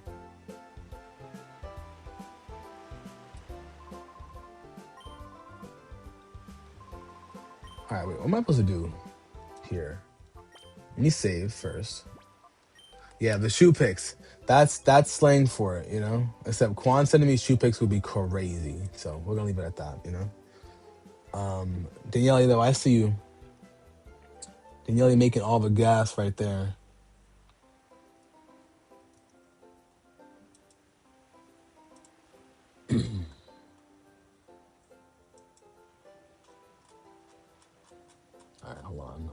All right. Wait. What am I supposed to do here? Let me save first. Yeah, the shoe pics. That's slang for it. You know. Except Quan sending me shoe pics would be crazy. So we're gonna leave it at that. You know. Danielle, though, I see you. Danielle making all the gas right there. All right, hold on.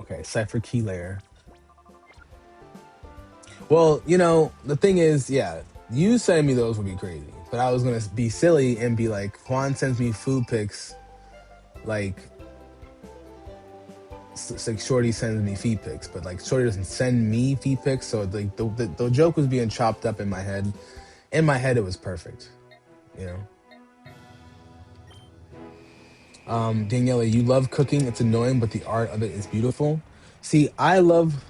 Okay, cipher key layer. Well, you know, the thing is, yeah, you sending me those would be crazy. But I was gonna be silly and be like, Juan sends me food pics, like, it's like Shorty sends me feed pics, but like Shorty doesn't send me feed pics. So like the joke was being chopped up in my head. In my head, it was perfect, you know. Daniela, you love cooking. It's annoying, but the art of it is beautiful. See, I love.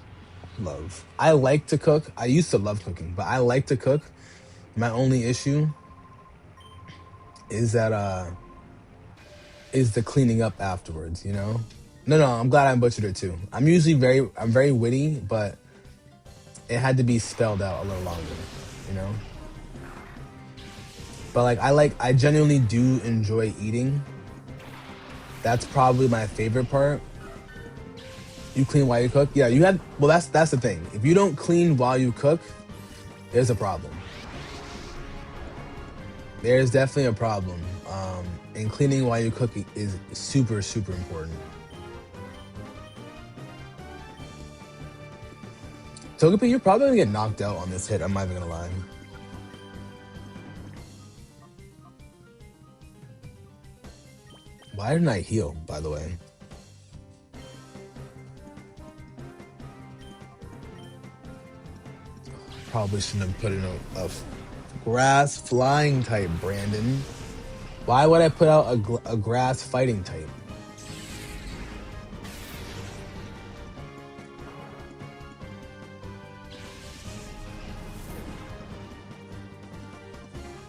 I like to cook. I used to love cooking, but I like to cook. My only issue is that is the cleaning up afterwards, you know? No, I'm glad I butchered it too. I'm very witty, but it had to be spelled out a little longer, you know? But I genuinely do enjoy eating. That's probably my favorite part. You clean while you cook? Yeah, that's the thing. If you don't clean while you cook, there's a problem. There's definitely a problem. And cleaning while you cook is super, super important. Togepi, you're probably gonna get knocked out on this hit. I'm not even gonna lie. Why didn't I heal, by the way? Probably shouldn't have put in a grass flying type, Brandon. Why would I put out a grass fighting type?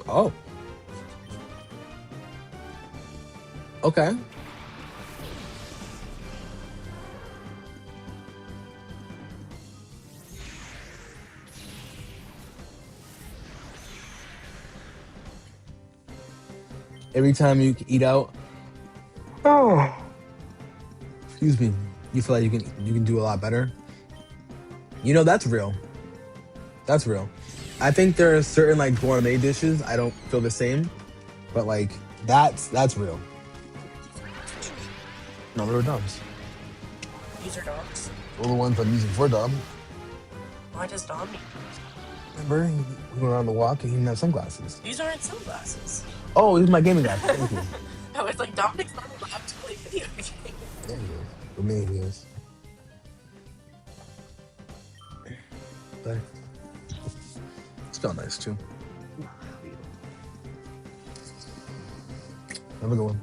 Oh, okay. Every time you eat out, oh, excuse me, you feel like you can do a lot better. You know, that's real. That's real. I think there are certain like gourmet dishes I don't feel the same, but like that's real. No, they were dubs. These are dogs. All the ones I'm using for dub. Why does Dom need? Remember, we went around the walk and he didn't have sunglasses. These aren't sunglasses. Oh, these are my gaming glasses. Thank you. I was like, Dominic's not allowed to play video games. Yeah, he is. For me, he is. But smell nice too. Have a good one.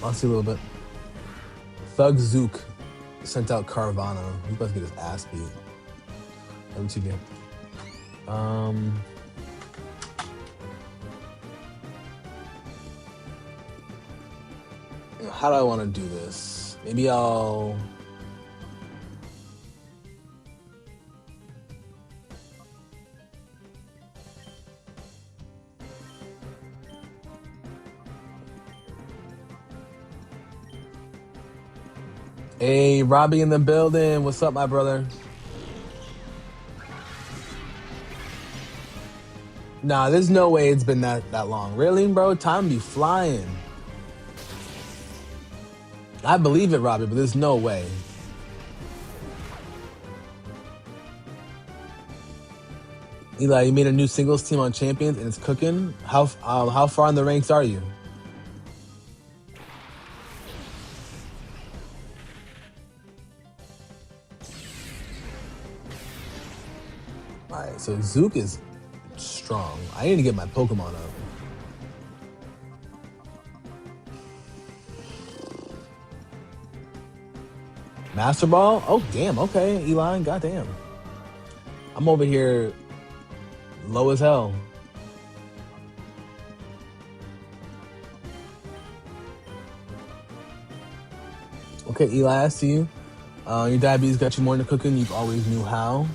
I'll see a little bit. Thug Zook sent out Carvana. He's about to get his ass beat. MTV. How do I want to do this? Maybe I'll. Hey, Robbie in the building. What's up, my brother? Nah, there's no way it's been that long. Really, bro? Time be flying. I believe it, Robbie, but there's no way. Eli, you made a new singles team on Champions and it's cooking. How far in the ranks are you? All right, so Zook is strong. I need to get my Pokemon up. Master Ball? Oh, damn. Okay, Eli. Goddamn. I'm over here low as hell. Okay, Eli, I see you. Your diabetes got you more into cooking. You always knew how.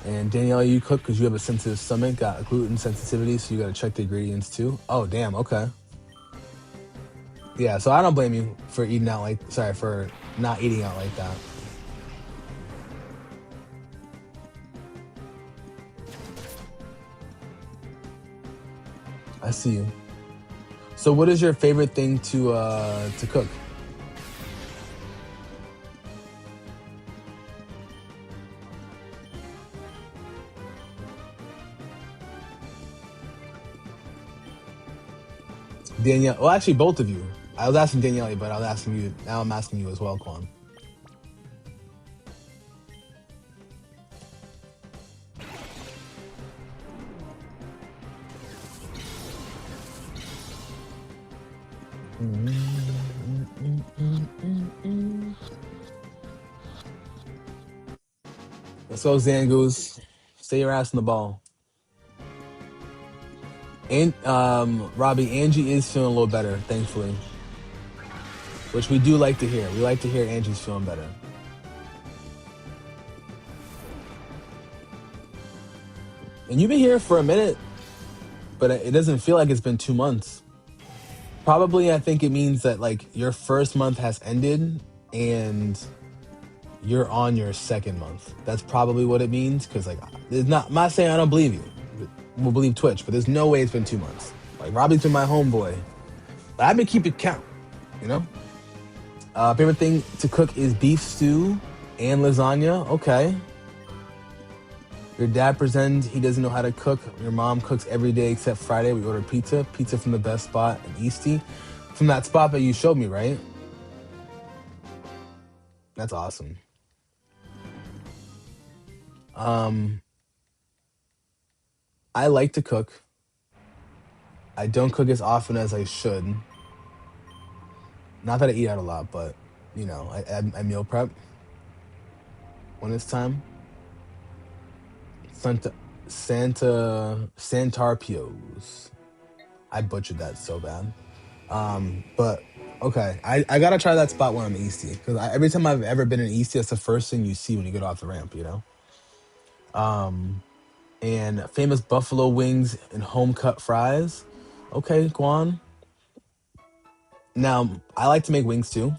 And Danielle, you cook because you have a sensitive stomach, got a gluten sensitivity, so you got to check the ingredients too. Oh, damn. Okay. Yeah, so I don't blame you for eating out for not eating out like that. I see you. So what is your favorite thing to cook? Danielle, well, actually, both of you. I was asking Danielle, but I was asking you. Now I'm asking you as well, Quan. Let's go, Zangoose. Stay your ass in the ball. And Robbie, Angie is feeling a little better, thankfully. Which we do like to hear. We like to hear Angie's feeling better. And you've been here for a minute, but it doesn't feel like it's been 2 months. Probably, I think it means that like your first month has ended and you're on your second month. That's probably what it means. Because like, I'm not saying I don't believe you. We'll believe Twitch, but there's no way it's been 2 months. Like Robbie's been my homeboy, but I've been keeping count. You know. Favorite thing to cook is beef stew and lasagna. Okay. Your dad pretends he doesn't know how to cook. Your mom cooks every day except Friday. We order pizza. Pizza from the best spot in Eastie. From that spot that you showed me, right? That's awesome. I like to cook. I don't cook as often as I should. Not that I eat out a lot, but, you know, I meal prep. when it's time. Santa Santarpios. I butchered that so bad. But okay, I gotta try that spot when I'm Easty because every time I've ever been in Easty, that's the first thing you see when you get off the ramp, you know. Um, and famous buffalo wings and home cut fries. Okay, Guan. Now I like to make wings too.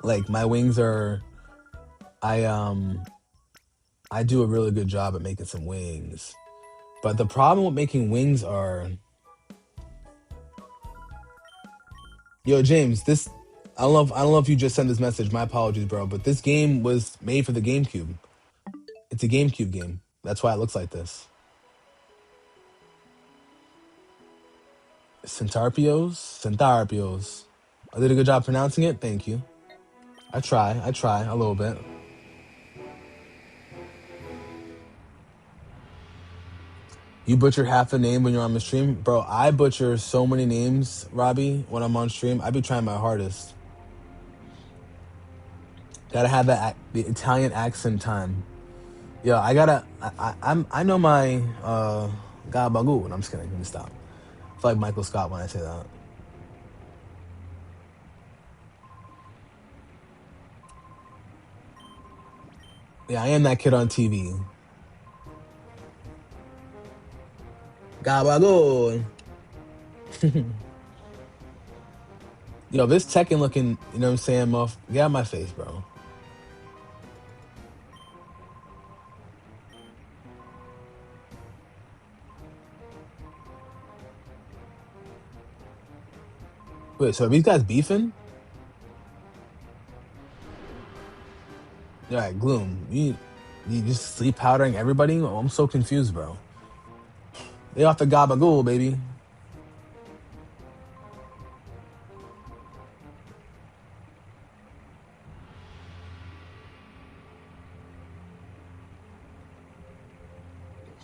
Like my wings are, I I do a really good job at making some wings. But the problem with making wings are, yo James, this I don't know if you just sent this message. My apologies, bro. But this game was made for the GameCube. It's a GameCube game. That's why it looks like this. Centarpios. I did a good job pronouncing it. Thank you. I try a little bit. You butcher half a name when you're on the stream, bro. I butcher so many names, Robbie. When I'm on stream, I be trying my hardest. Gotta have the Italian accent time. Yeah, I gotta. I know my gabagool. And I'm just kidding. Let me stop. I feel like Michael Scott when I say that. Yeah, I am that kid on TV. Gabagool. Yo, this Tekken looking, you know what I'm saying, muff? Get out of my face, bro. Wait, so are these guys beefing? Yeah, Gloom. You just sleep powdering everybody? Oh, I'm so confused, bro. They off the gabagool, baby.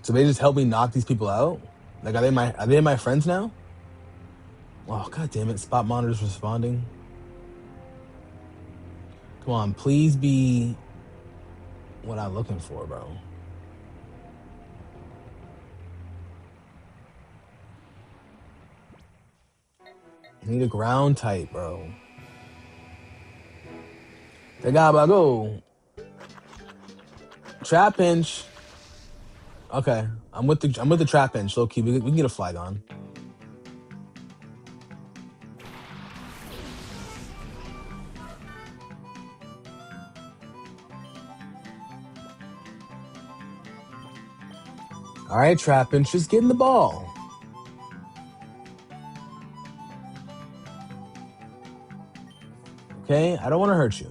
So they just help me knock these people out? Like, are they my friends now? Oh, god damn it. Spot monitor's responding. Come on, please be what I'm looking for, bro. I need a ground type, bro. They gotta go. Trap pinch. Okay, I'm with the trap pinch. Low key, we can get a flag on. All right, trap pinch, just getting the ball. Okay, I don't want to hurt you.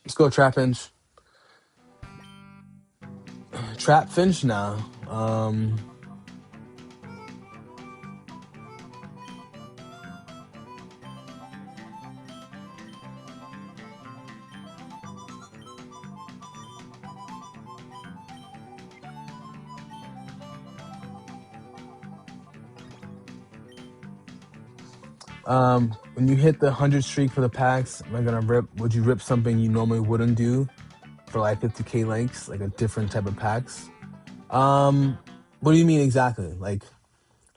Let's go, trap pinch. Trap finch now. When you hit the 100 streak for the packs, am I gonna rip? Would you rip something you normally wouldn't do for like 50k likes, like a different type of packs? What do you mean exactly? Like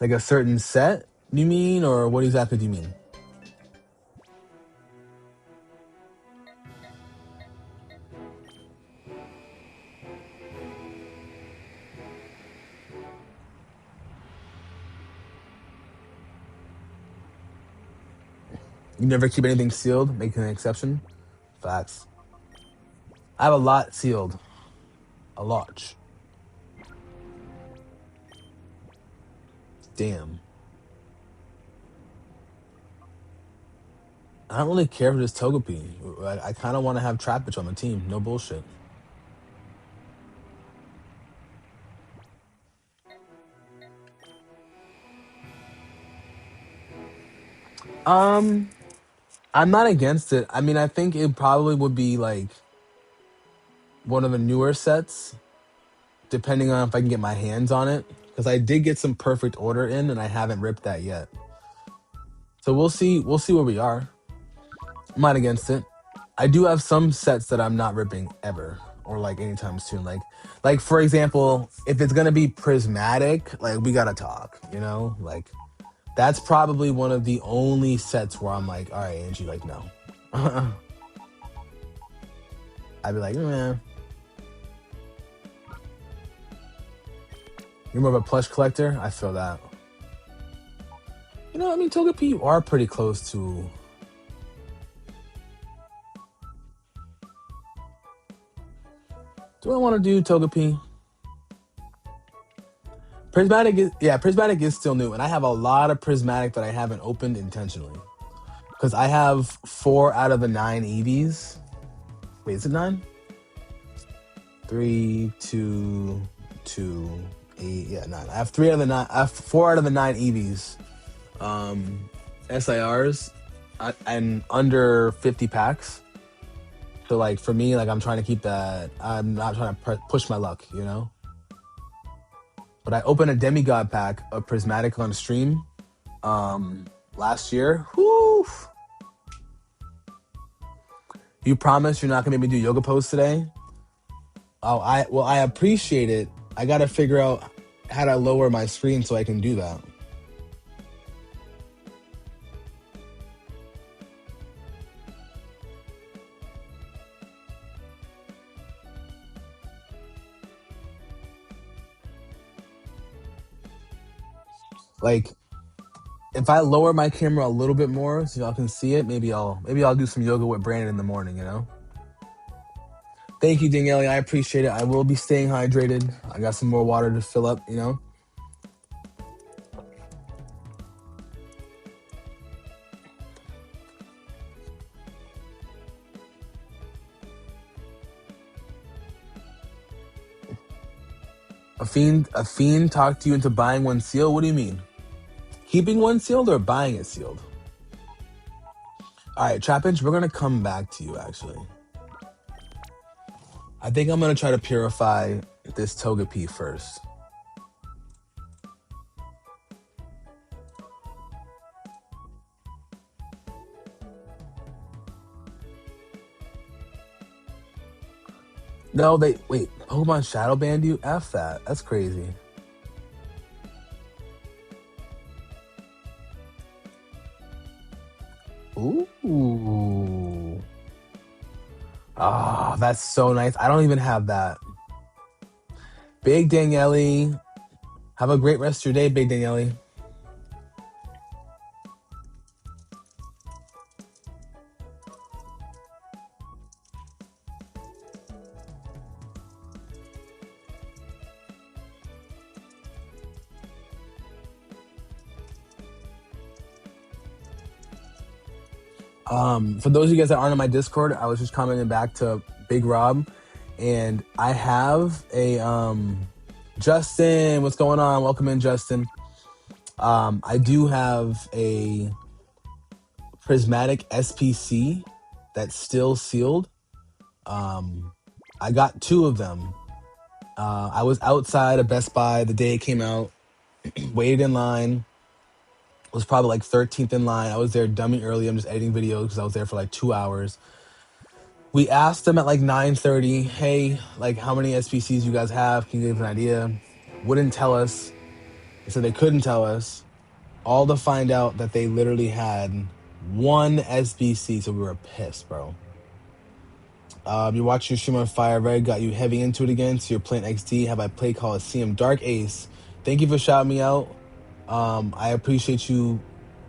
a certain set? Do you mean, or what exactly do you mean? You never keep anything sealed, making an exception. Facts. I have a lot sealed. A lot. Damn. I don't really care for this Togepi. I kind of want to have Trappitch on the team. No bullshit. Um, I'm not against it. I mean, I think it probably would be like one of the newer sets, depending on if I can get my hands on it. because I did get some perfect order in, and I haven't ripped that yet. So we'll see. We'll see where we are. I'm not against it. I do have some sets that I'm not ripping ever, or like anytime soon. Like for example, if it's gonna be prismatic, like we gotta talk. You know, like that's probably one of the only sets where I'm like, all right, Angie, like no. I'd be like, man, you're more of a plush collector. I feel that. You know, I mean, Togepi, you are pretty close to. Do I want to do Togepi? Prismatic is still new, and I have a lot of Prismatic that I haven't opened intentionally. Because I have 4 out of the 9 EVs. Wait, is it 9? 3, 2, 2, 8, yeah, 9. I have 3 out of the 9. I have 4 out of the 9 EVs. SIRs, and under 50 packs. So like for me, like I'm trying to keep that. I'm not trying to push my luck, you know. But I opened a demigod pack of Prismatic on stream last year. Whoo! You promise you're not gonna make me do yoga pose today? Oh, I appreciate it. I gotta figure out how to lower my screen so I can do that. Like, if I lower my camera a little bit more so y'all can see it, maybe I'll do some yoga with Brandon in the morning, you know? Thank you, Danielle. I appreciate it. I will be staying hydrated. I got some more water to fill up, you know? A fiend talked you into buying one sealed? What do you mean? Keeping one sealed or buying it sealed? All right, Trapinch, we're gonna come back to you actually. I think I'm gonna try to purify this Togepi first. No, wait. Pokemon Shadow banned you? F that. That's crazy. Ooh. Ah, that's so nice. I don't even have that. Big Daniele. Have a great rest of your day, Big Daniele. For those of you guys that aren't on my Discord, I was just commenting back to Big Rob, and I have a Justin. What's going on? Welcome in, Justin. I do have a Prismatic SPC that's still sealed. I got 2 of them. I was outside of Best Buy the day it came out, waited in line. Was probably like 13th in line. I was there dummy early. I'm just editing videos because I was there for like 2 hours. We asked them at like 9:30, hey, like how many SPCs you guys have? Can you give an idea? Wouldn't tell us. They said they couldn't tell us. All to find out that they literally had 1 SBC, so we were pissed, bro. You're watching your stream on Fire Red, got you heavy into it again, so you're playing XD. Have I played Coliseum? Dark Ace, thank you for shouting me out. I appreciate you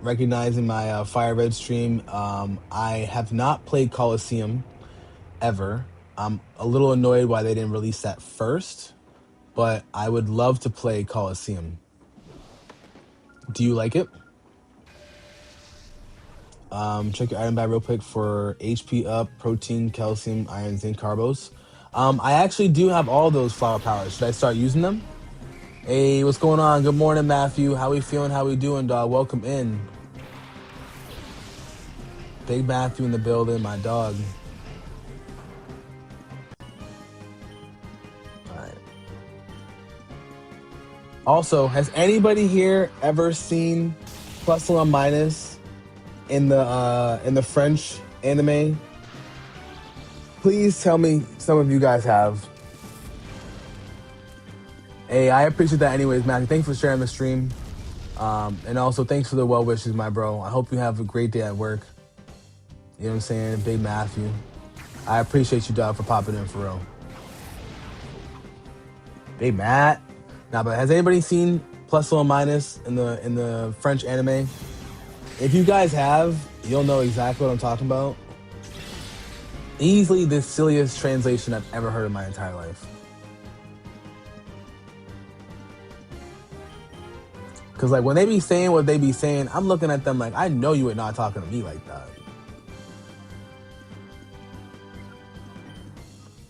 recognizing my Fire Red stream. I have not played Coliseum ever. I'm a little annoyed why they didn't release that first, but I would love to play Coliseum. Do you like it? Check your item bag real quick for HP up, protein, calcium, iron, zinc, carbos. I actually do have all those flower powers. Should I start using them? Hey, what's going on? Good morning, Matthew. How we feeling? How we doing, dog? Welcome in. Big Matthew in the building, my dog. All right. Also, has anybody here ever seen plus or minus in the French anime? Please tell me some of you guys have. Hey, I appreciate that anyways, Matthew. Thanks for sharing the stream. And also thanks for the well wishes, my bro. I hope you have a great day at work. You know what I'm saying? Big Matthew. I appreciate you, dog, for popping in for real. Big Matt. Nah, but has anybody seen plus or minus in the French anime? If you guys have, you'll know exactly what I'm talking about. Easily the silliest translation I've ever heard in my entire life. Cause like when they be saying what they be saying, I'm looking at them like, I know you ain't not talking to me like that.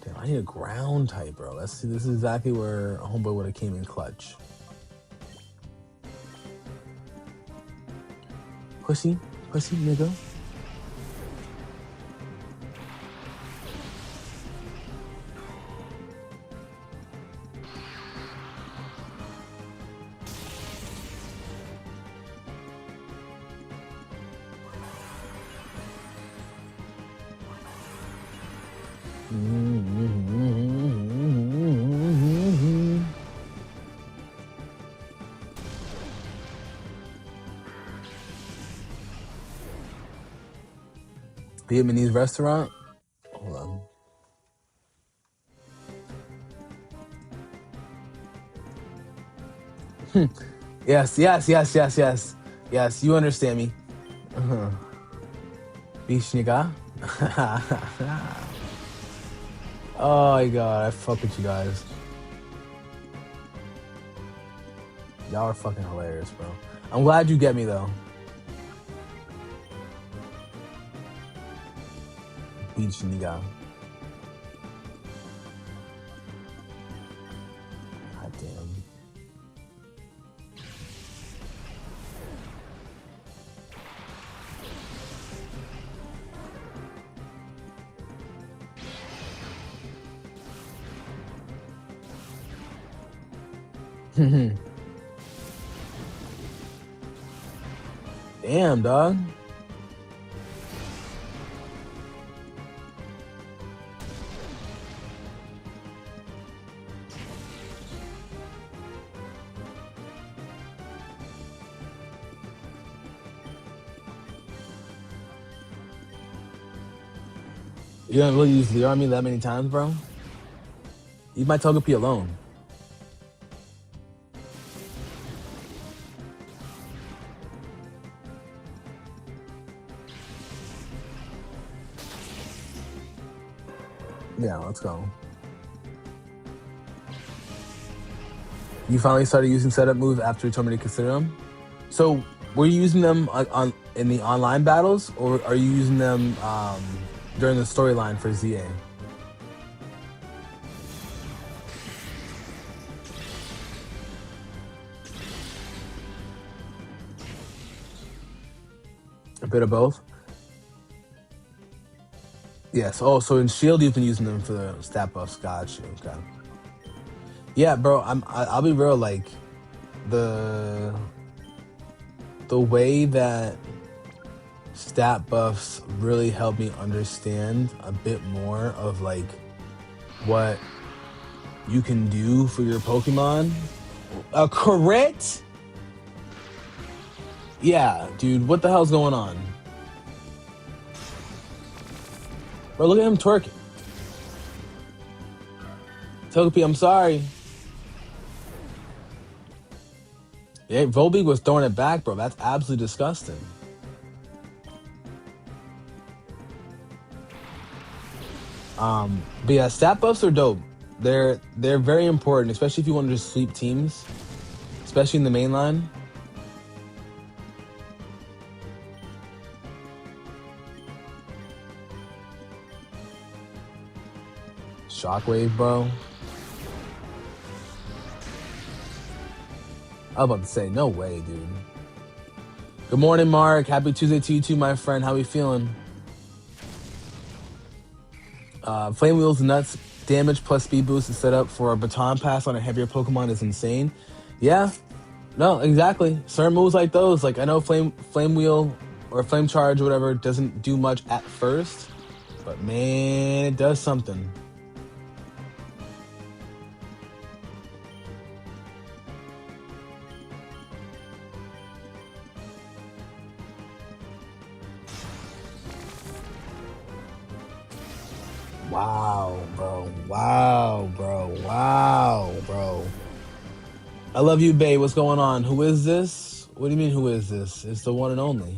Damn, I need a ground type, bro. Let's see. This is exactly where a homeboy would have came in clutch. Pussy, nigga. Vietnamese restaurant. Hold on. Yes. Yes, you understand me. Beach nigga. Oh my god, I fuck with you guys. Y'all are fucking hilarious, bro. I'm glad you get me though. Beach nigga. God damn. Damn, dog. You don't really use the army that many times, bro? Use my Togepi alone. Yeah, let's go. You finally started using setup moves after you told me to consider them. So, were you using them on in the online battles, or are you using them during the storyline for ZA? A bit of both. Yes. Oh, so in Shield you've been using them for the stat buffs. Gotcha. Okay. Yeah, bro. I'll be real. Like the way that stat buffs really help me understand a bit more of like what you can do for your Pokemon. A crit? Yeah, dude. What the hell's going on? Bro, look at him twerking. Togepi, I'm sorry. Yeah, Volbeat was throwing it back, bro. That's absolutely disgusting. But yeah, stat buffs are dope. They're very important, especially if you want to just sweep teams, especially in the main line. Shockwave, bro. I was about to say, no way, dude. Good morning, Mark. Happy Tuesday to you too, my friend. How we feeling? Flame Wheel's nuts damage plus speed boost is set up for a baton pass on a heavier Pokemon is insane. Yeah, no, exactly. Certain moves like those, like I know flame wheel or flame charge or whatever doesn't do much at first, but man, it does something. Wow, bro. Wow, bro. Wow, bro. I love you, babe. What's going on? Who is this? What do you mean, who is this? It's the one and only.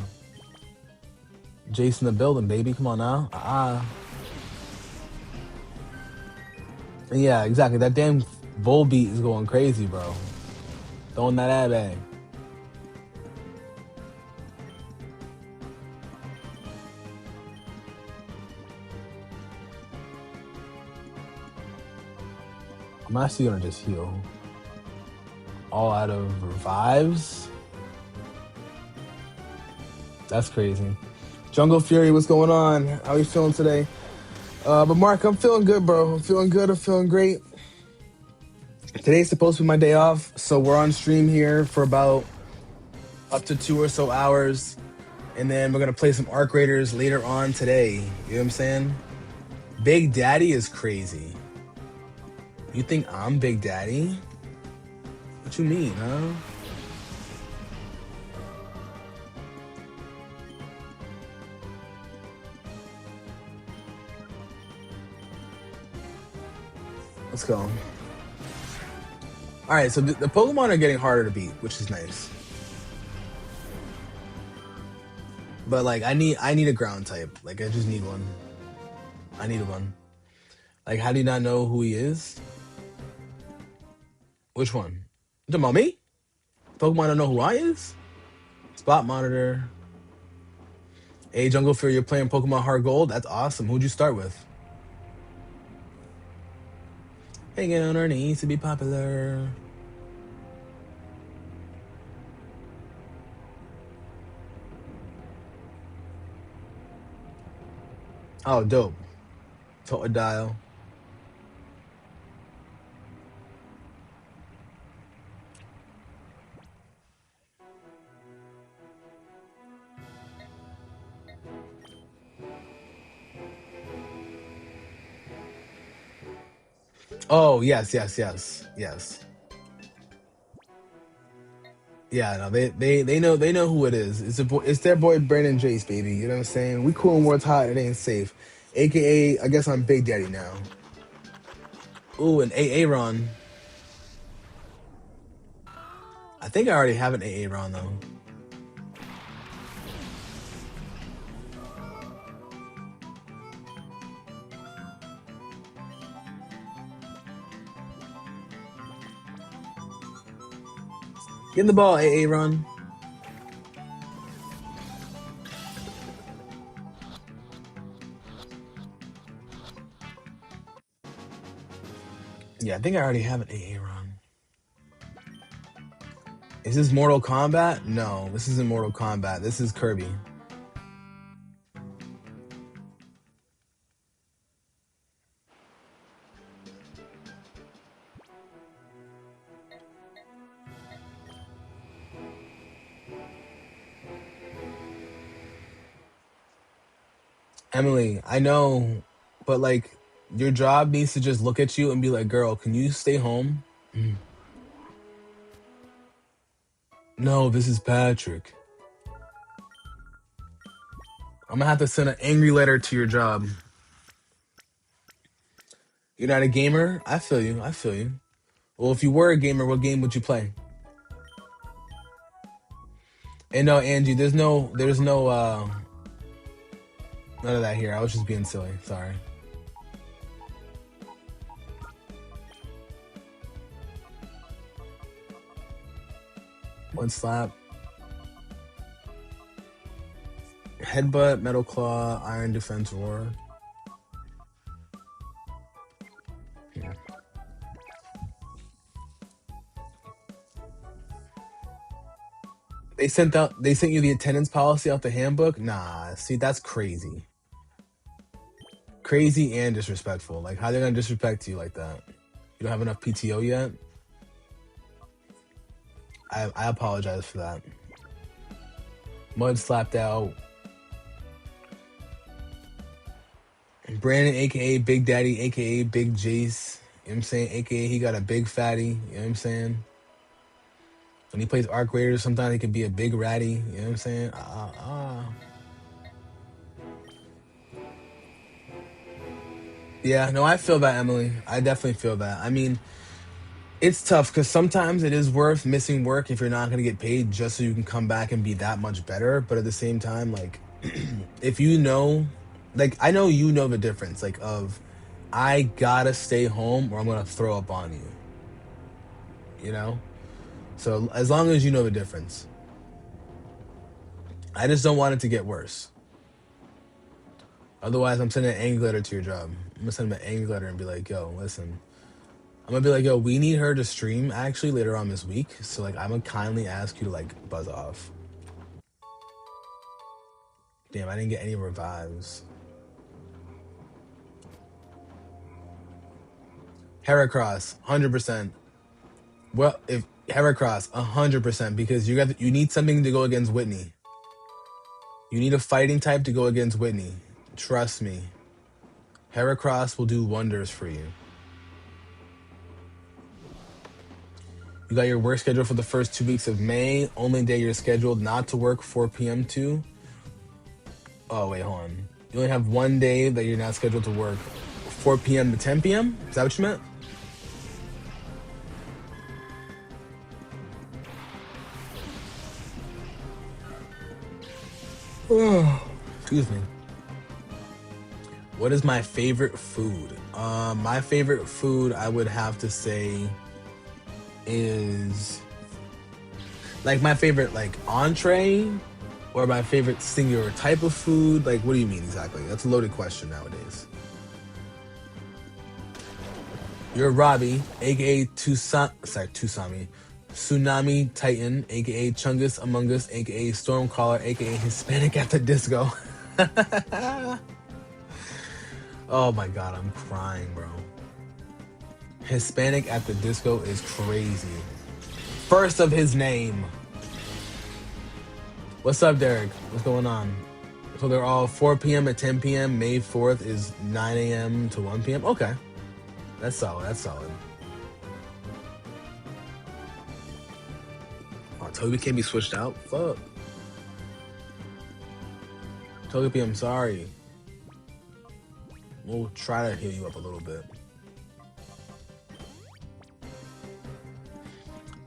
Jason the building, baby. Come on now. Yeah, exactly. That damn bull beat is going crazy, bro. Throwing that ad bag. I'm actually gonna just heal. All out of revives. That's crazy. Jungle Fury, what's going on? How are you feeling today? But Mark, I'm feeling good, bro. I'm feeling good. I'm feeling great. Today's supposed to be my day off, so we're on stream here for about up to 2 or so hours, and then we're gonna play some Arc Raiders later on today. You know what I'm saying? Big Daddy is crazy. You think I'm Big Daddy? What you mean, huh? Let's go. All right, so the Pokemon are getting harder to beat, which is nice. But like, I need a ground type. Like, I just need one. I need one. Like, how do you not know who he is? Which one? You talking about me? Pokemon don't know who I is? Spot monitor. Hey, Jungle Fury, you're playing Pokemon Heart Gold? That's awesome. Who'd you start with? Hanging on our knees to be popular. Oh, dope. Totodile. Oh, yes, yes, yes, yes. Yeah, no, they know who it is. It's their boy Brandon Jace, baby. You know what I'm saying? We cool and what's hot, it ain't safe. AKA, I guess I'm Big Daddy now. Ooh, an AA Ron. I think I already have an AA Ron though. Get in the ball, AA Ron. Yeah, I think I already have an AA Ron. Is this Mortal Kombat? No, this isn't Mortal Kombat. This is Kirby. Emily, I know, but like your job needs to just look at you and be like, "Girl, can you stay home?" Mm. No, this is Patrick. I'm gonna have to send an angry letter to your job. You're not a gamer? I feel you. I feel you. Well, if you were a gamer, what game would you play? And no, Angie, there's no none of that here. I was just being silly. Sorry. One slap. Headbutt, Metal Claw, Iron Defense Roar. Yeah. They sent you the attendance policy off the handbook? Nah, see that's crazy. Crazy and disrespectful. Like how they gonna disrespect you like that? You don't have enough PTO yet? I apologize for that. Mud slapped out. Brandon, aka Big Daddy, aka Big Jace. You know what I'm saying? AKA he got a big fatty. You know what I'm saying? When he plays Arc Raiders, sometimes he can be a big ratty. You know what I'm saying? Yeah, no, I feel that, Emily. I definitely feel that. I mean, it's tough because sometimes it is worth missing work if you're not going to get paid just so you can come back and be that much better. But at the same time, like, if you know, like, I know you know the difference, like, of I gotta stay home or I'm going to throw up on you. You know? So as long as you know the difference. I just don't want it to get worse. Otherwise, I'm sending an angry letter to your job. I'm gonna send them an angry letter and be like, yo, listen. I'm gonna be like, yo, we need her to stream actually later on this week. So like I'm gonna kindly ask you to like buzz off. Damn, I didn't get any revives. Heracross, 100%. Well, if Heracross, 100%, because you need something to go against Whitney. You need a fighting type to go against Whitney. Trust me. Heracross will do wonders for you. You got your work schedule for the first 2 weeks of May. Only day you're scheduled not to work 4 p.m. to. Oh, wait, hold on. You only have one day that you're not scheduled to work 4 p.m. to 10 p.m.? Is that what you meant? Oh, excuse me. What is my favorite food? My favorite food, I would have to say, is like my favorite like entree or my favorite singular type of food. Like, what do you mean exactly? That's a loaded question nowadays. You're Robbie, aka Tsunami Titan, aka Chungus Among Us, aka Stormcaller, aka Hispanic at the Disco. Oh my god, I'm crying, bro. Hispanic at the Disco is crazy. First of his name. What's up, Derek? What's going on? So they're all 4 p.m. at 10 p.m. May 4th is 9 a.m. to 1 p.m. Okay. That's solid. That's solid. Oh, Toby can't be switched out? Fuck. Toby, I'm sorry. We'll try to heal you up a little bit.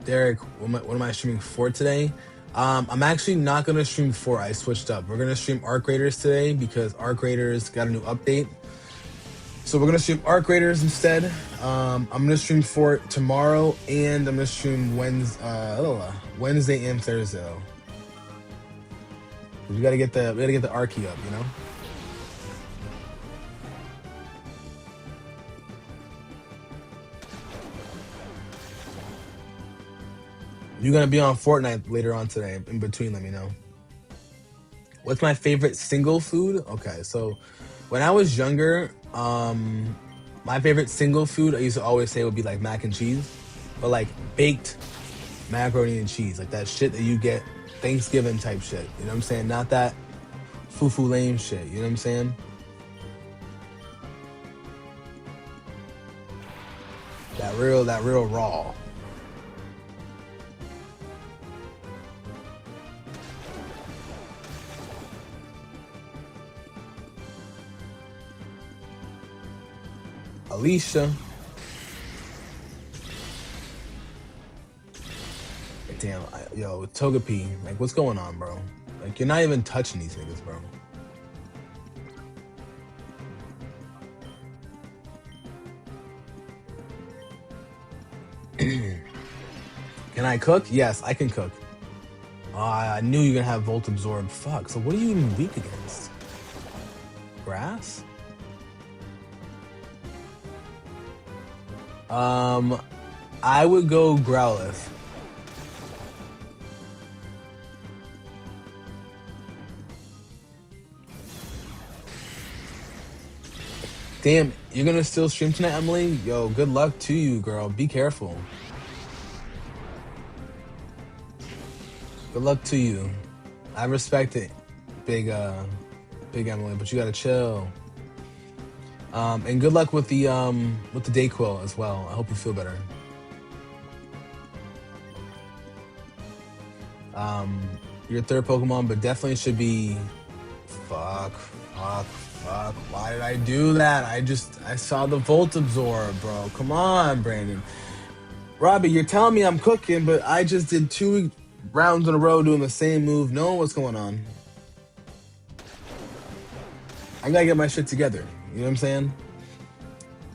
Derek, what am I streaming for today? I'm actually not going to stream 4. I switched up. We're going to stream Arc Raiders today because Arc Raiders got a new update. So we're going to stream Arc Raiders instead. I'm going to stream 4 tomorrow, and I'm going to stream Wednesday and Thursday, though. We got to get the Archie up, you know? You're going to be on Fortnite later on today. In between, let me know. What's my favorite single food? Okay, so when I was younger, my favorite single food I used to always say would be like mac and cheese. But like baked macaroni and cheese. Like that shit that you get Thanksgiving type shit. You know what I'm saying? Not that foo-foo lame shit. You know what I'm saying? That real raw. Alicia. Damn, yo, Togepi, like, what's going on, bro? Like, you're not even touching these niggas, bro. Can I cook? Yes, I can cook. I knew you were gonna have Volt Absorb. Fuck, so what are you even weak against? Grass? I would go Growlithe. Damn, you're gonna still stream tonight, Emily? Yo, good luck to you, girl. Be careful. Good luck to you. I respect it, big big Emily, but you gotta chill. And good luck with the Dayquil as well. I hope you feel better. Your third Pokemon, but definitely should be. Fuck. Why did I do that? I saw the Volt Absorb, bro. Come on, Brandon. Robbie, you're telling me I'm cooking, but I just did 2 rounds in a row doing the same move, knowing what's going on. I gotta get my shit together. You know what I'm saying?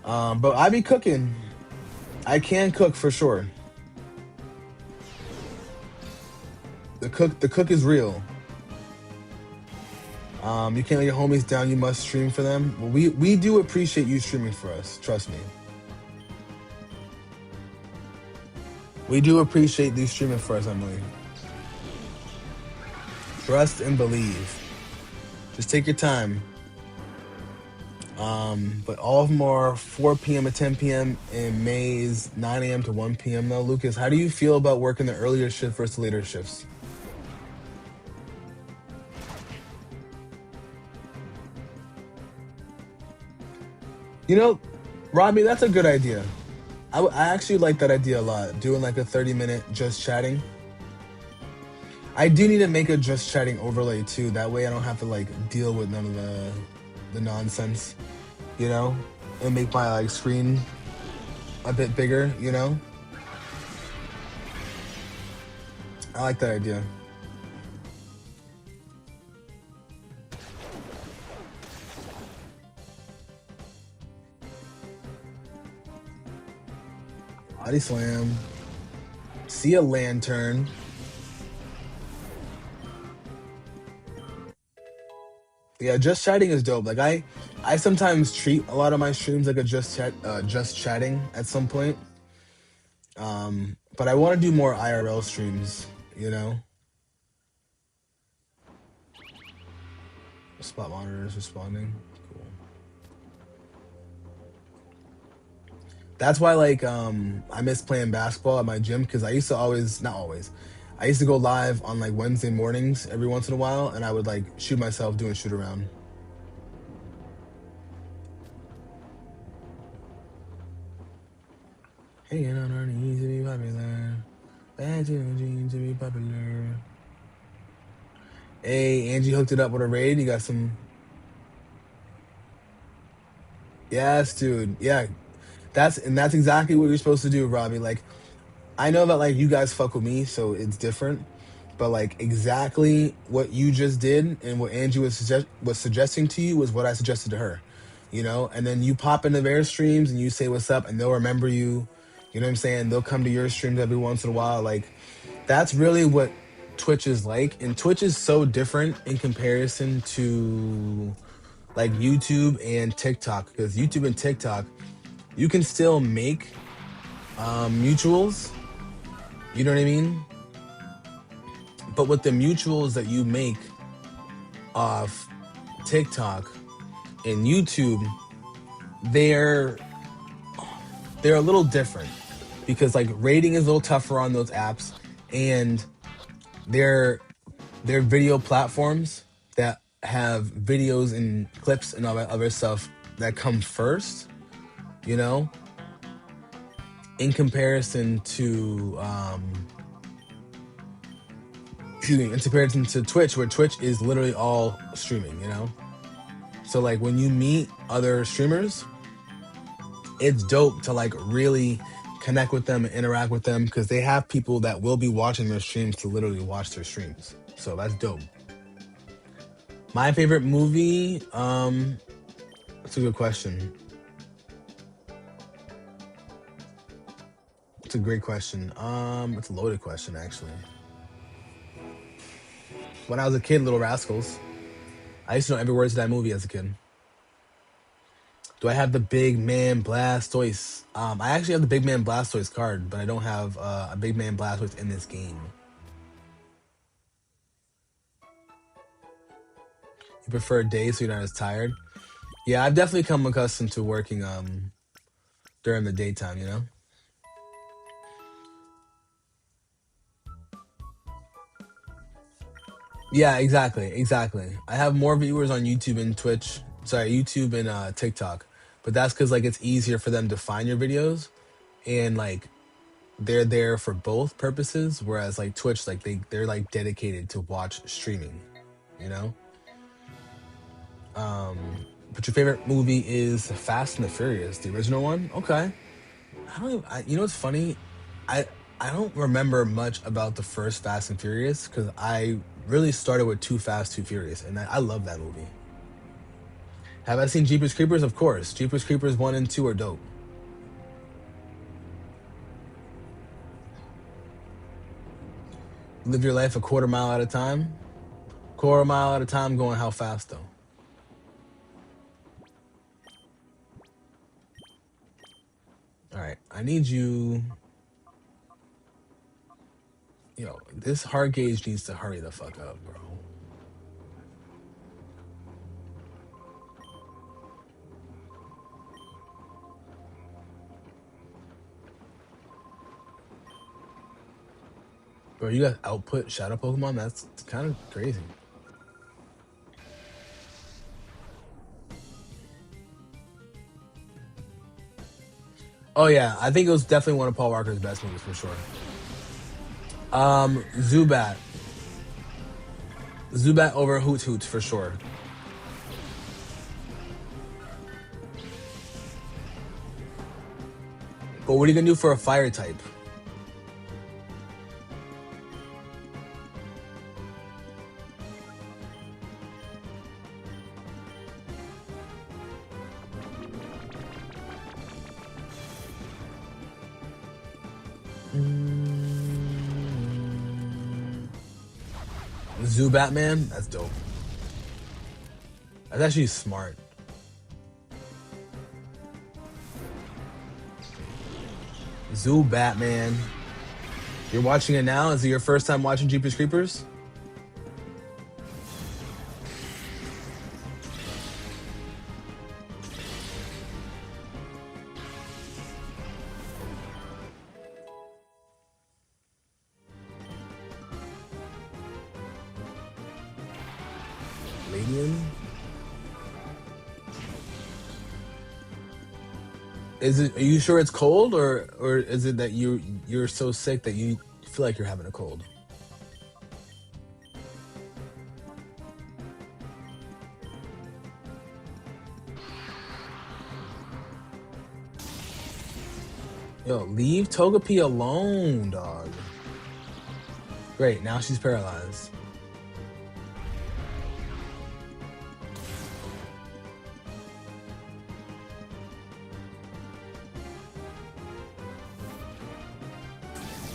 But I be cooking. I can cook for sure. The cook is real. You can't let your homies down. You must stream for them. Well, we do appreciate you streaming for us. Trust me. We do appreciate you streaming for us, Emily. Trust and believe. Just take your time. But all of them are 4 p.m. to 10 p.m. and May's 9 a.m. to 1 p.m. though. Lucas, how do you feel about working the earlier shift versus the later shifts? You know, Robbie, that's a good idea. I actually like that idea a lot. Doing like a 30-minute just chatting. I do need to make a just chatting overlay too. That way I don't have to like deal with none of the nonsense, you know, and make my like screen a bit bigger, you know. I like that idea. Body slam. See a lantern. Yeah, just chatting is dope. Like I sometimes treat a lot of my streams like a just chatting at some point. But I want to do more IRL streams. You know, spot monitors responding. Cool. That's why like I miss playing basketball at my gym because I used to always not always. I used to go live on like Wednesday mornings every once in a while, and I would like shoot myself doing shoot around. Hanging on our knees to be popular. Bad dreams to be popular. Hey, Angie hooked it up with a raid. You got some. Yes, dude. Yeah, that's exactly what you're supposed to do, Robbie. Like, I know that like you guys fuck with me, so it's different. But like exactly what you just did and what Angie was suggesting to you was what I suggested to her. You know, and then you pop into their streams and you say what's up, and they'll remember you. You know what I'm saying? They'll come to your streams every once in a while. Like, that's really what Twitch is like, and Twitch is so different in comparison to like YouTube and TikTok because YouTube and TikTok, you can still make mutuals. You know what I mean? But with the mutuals that you make off TikTok and YouTube, they're they're a little different because like rating is a little tougher on those apps, and they're video platforms that have videos and clips and all that other stuff that come first, you know, in comparison to in comparison to Twitch, where Twitch is literally all streaming, you know. So like when you meet other streamers, it's dope to like really connect with them and interact with them because they have people that will be watching their streams to literally watch their streams. So that's dope. My favorite movie, that's a good question. It's a great question. It's a loaded question actually. When I was a kid, Little Rascals. I used to know every word to that movie as a kid. Do I have the Big Man Blastoise? I actually have the Big Man Blastoise card, but I don't have a Big Man Blastoise in this game. You prefer days so you're not as tired? Yeah, I've definitely come accustomed to working during the daytime, you know? Yeah, exactly. I have more viewers on YouTube and Twitch. Sorry, YouTube and TikTok, but that's because like it's easier for them to find your videos, and like they're there for both purposes. Whereas like Twitch, like they're like dedicated to watch streaming, you know. But your favorite movie is Fast and the Furious, the original one. Okay, I don't. Even, you know what's funny? I I don't remember much about the first Fast and Furious because I really started with Too Fast, Too Furious, and I love that movie. Have I seen Jeepers Creepers? Of course. Jeepers Creepers 1 and 2 are dope. Live your life a quarter mile at a time. Quarter mile at a time going how fast though? All right. I need you. Yo, this heart gauge needs to hurry the fuck up, bro. Bro, you got output shadow Pokemon? That's kind of crazy. Oh yeah, I think it was definitely one of Paul Walker's best movies for sure. Zubat. Zubat over Hoot Hoot for sure. But what are you gonna do for a fire type? Zubat man? That's dope. That's actually smart. Zubat man. You're watching it now? Is it your first time watching Jeepers Creepers? Ladian? Is it? Are you sure it's cold, or is it that you're so sick that you feel like you're having a cold? Yo, leave Togepi alone, dog. Great, now she's paralyzed.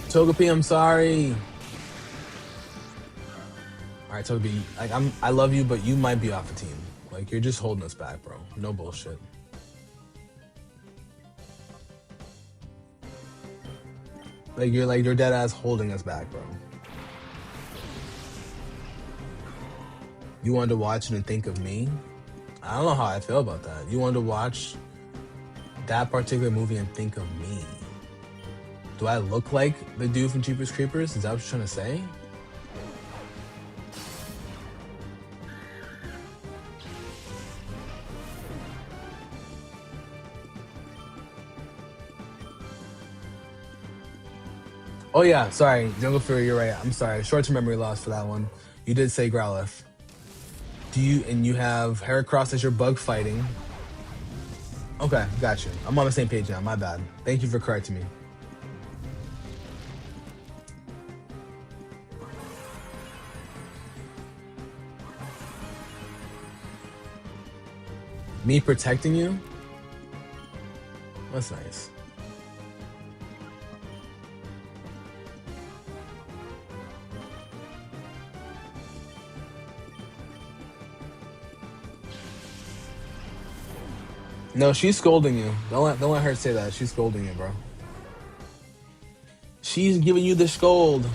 Togepi, I'm sorry. All right, Togepi, like I love you, but you might be off the team. Like you're just holding us back, bro. No bullshit. Like you're dead ass holding us back, bro. You wanted to watch it and think of me? I don't know how I feel about that. You wanted to watch that particular movie and think of me. Do I look like the dude from Jeepers Creepers? Is that what you're trying to say? Oh yeah, sorry, Jungle Fury, you're right. I'm sorry. Short-term memory loss for that one. You did say Growlithe. You have Heracross as your bug fighting. Okay, got you. I'm on the same page now. My bad. Thank you for correcting me. Me protecting you? That's nice. No, she's scolding you. Don't let her say that. She's scolding you, bro. She's giving you the scold.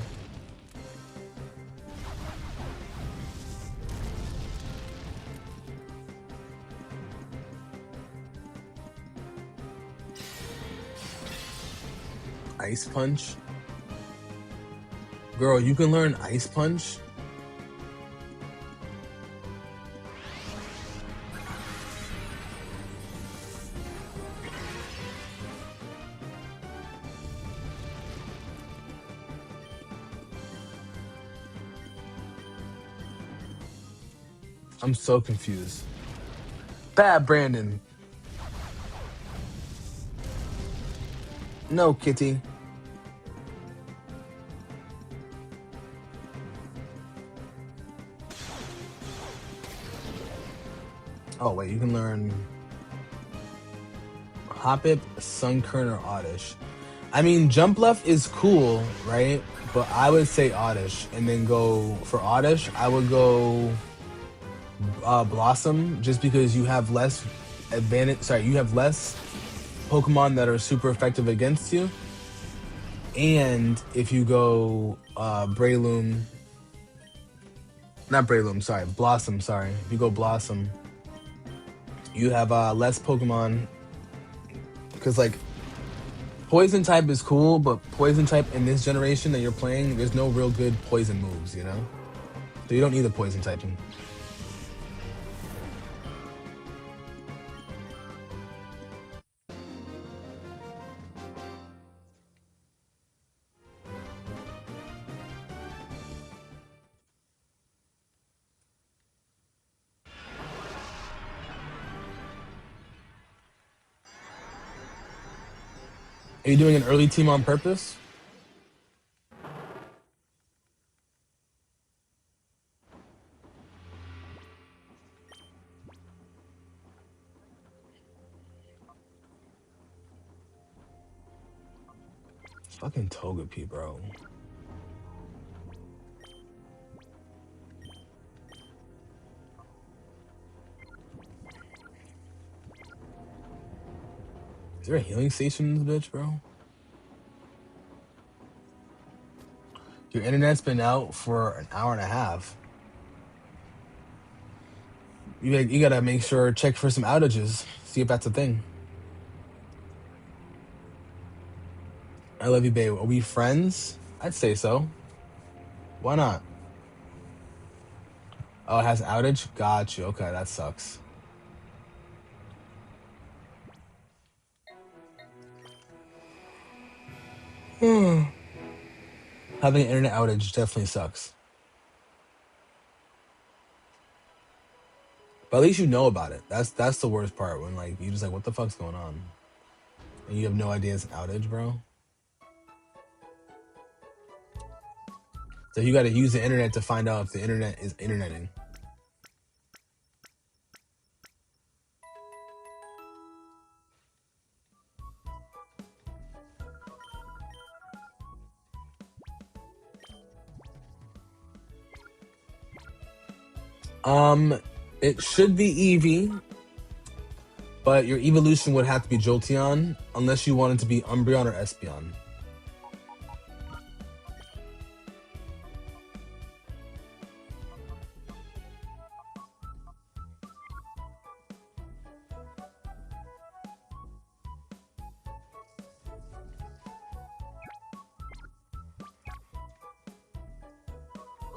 Ice Punch? Girl, you can learn Ice Punch? I'm so confused. Bad Brandon. No, Kitty. Oh, wait, you can learn Hoppip, Sunkern, or Oddish. I mean, Jump Left is cool, right? But I would say Oddish. And then go for Oddish, I would go Blossom, just because you have less advantage. Sorry, you have less Pokemon that are super effective against you. And if you go Breloom, not Breloom, sorry, Blossom, sorry. If you go Blossom, you have less Pokemon. Because, like, Poison type is cool, but Poison type in this generation that you're playing, there's no real good Poison moves, you know? So you don't need the Poison typing. Are you doing an early team on purpose? Fucking Togepi, bro. Is there a healing station in this bitch, bro? Your internet's been out for an hour and a half. You gotta make sure, check for some outages. See if that's a thing. I love you, babe. Are we friends? I'd say so. Why not? Oh, it has an outage? Got you. Okay, that sucks. Having an internet outage definitely sucks. But at least you know about it. That's the worst part, when like you just like, what the fuck's going on? And you have no idea it's an outage, bro. So you gotta use the internet to find out if the internet is interneting. It should be Eevee, but your evolution would have to be Jolteon, unless you want it to be Umbreon or Espeon.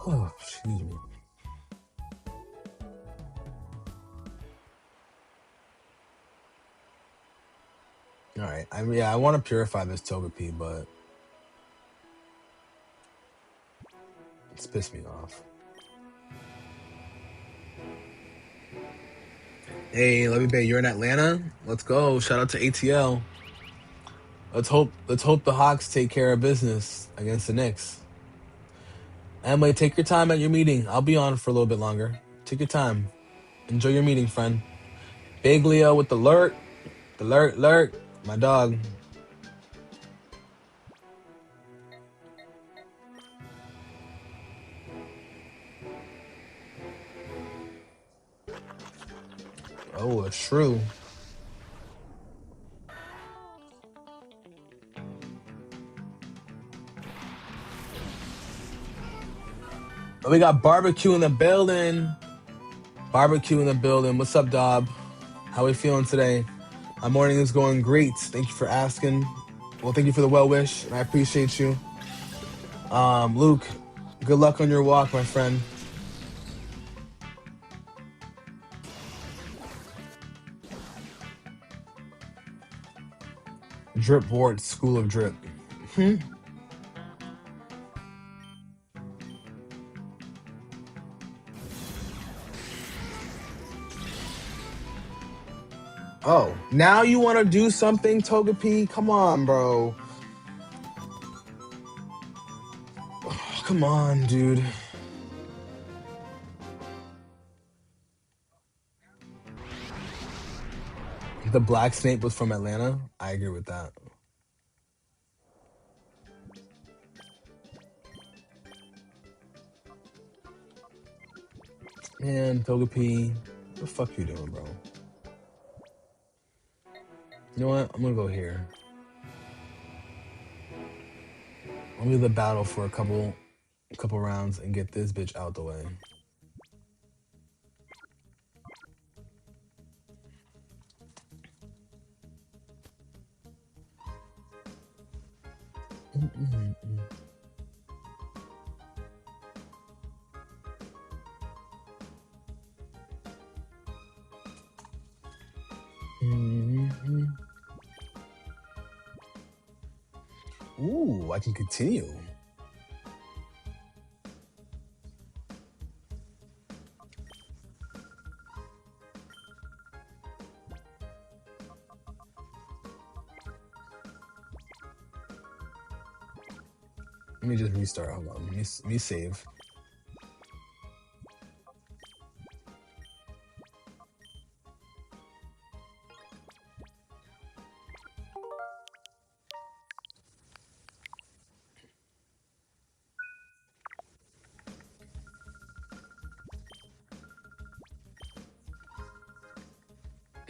Oh, excuse me. All right. I want to purify this Togepi, but it's pissed me off. Hey, Levy Bay, you're in Atlanta? Let's go. Shout out to ATL. Let's hope the Hawks take care of business against the Knicks. Emily, take your time at your meeting. I'll be on for a little bit longer. Take your time. Enjoy your meeting, friend. Big Leo with the lurk. The lurk. My dog. Oh, a shrew. Oh, we got barbecue in the building. Barbecue in the building. What's up, Dob? How we feeling today? My morning is going great. Thank you for asking. Well, thank you for the well wish, and I appreciate you. Luke, good luck on your walk, my friend. Drip Board, School of Drip. Oh, now you want to do something, Togepi? Come on, bro. Oh, come on, dude. The black snake was from Atlanta. I agree with that. Man, Togepi, what the fuck you doing, bro? You know what? I'm gonna go here. I'm gonna do the battle for a couple rounds and get this bitch out the way. Ooh, I can continue. Let me just restart. Hold on. Let me save.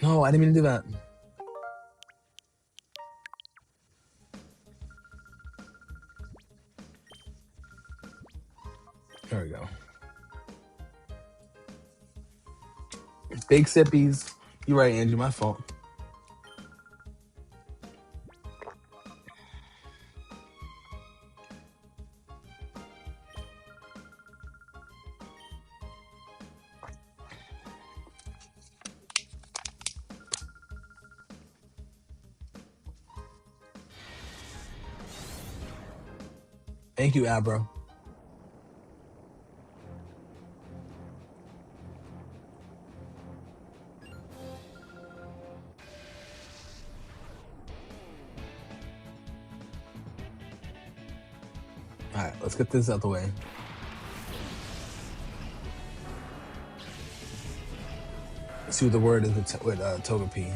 No, I didn't mean to do that. There we go. Big sippies. You're right, Andrew. My fault. Thank you, Abro. All right, let's get this out the way. Let's see what the word is with Togepi.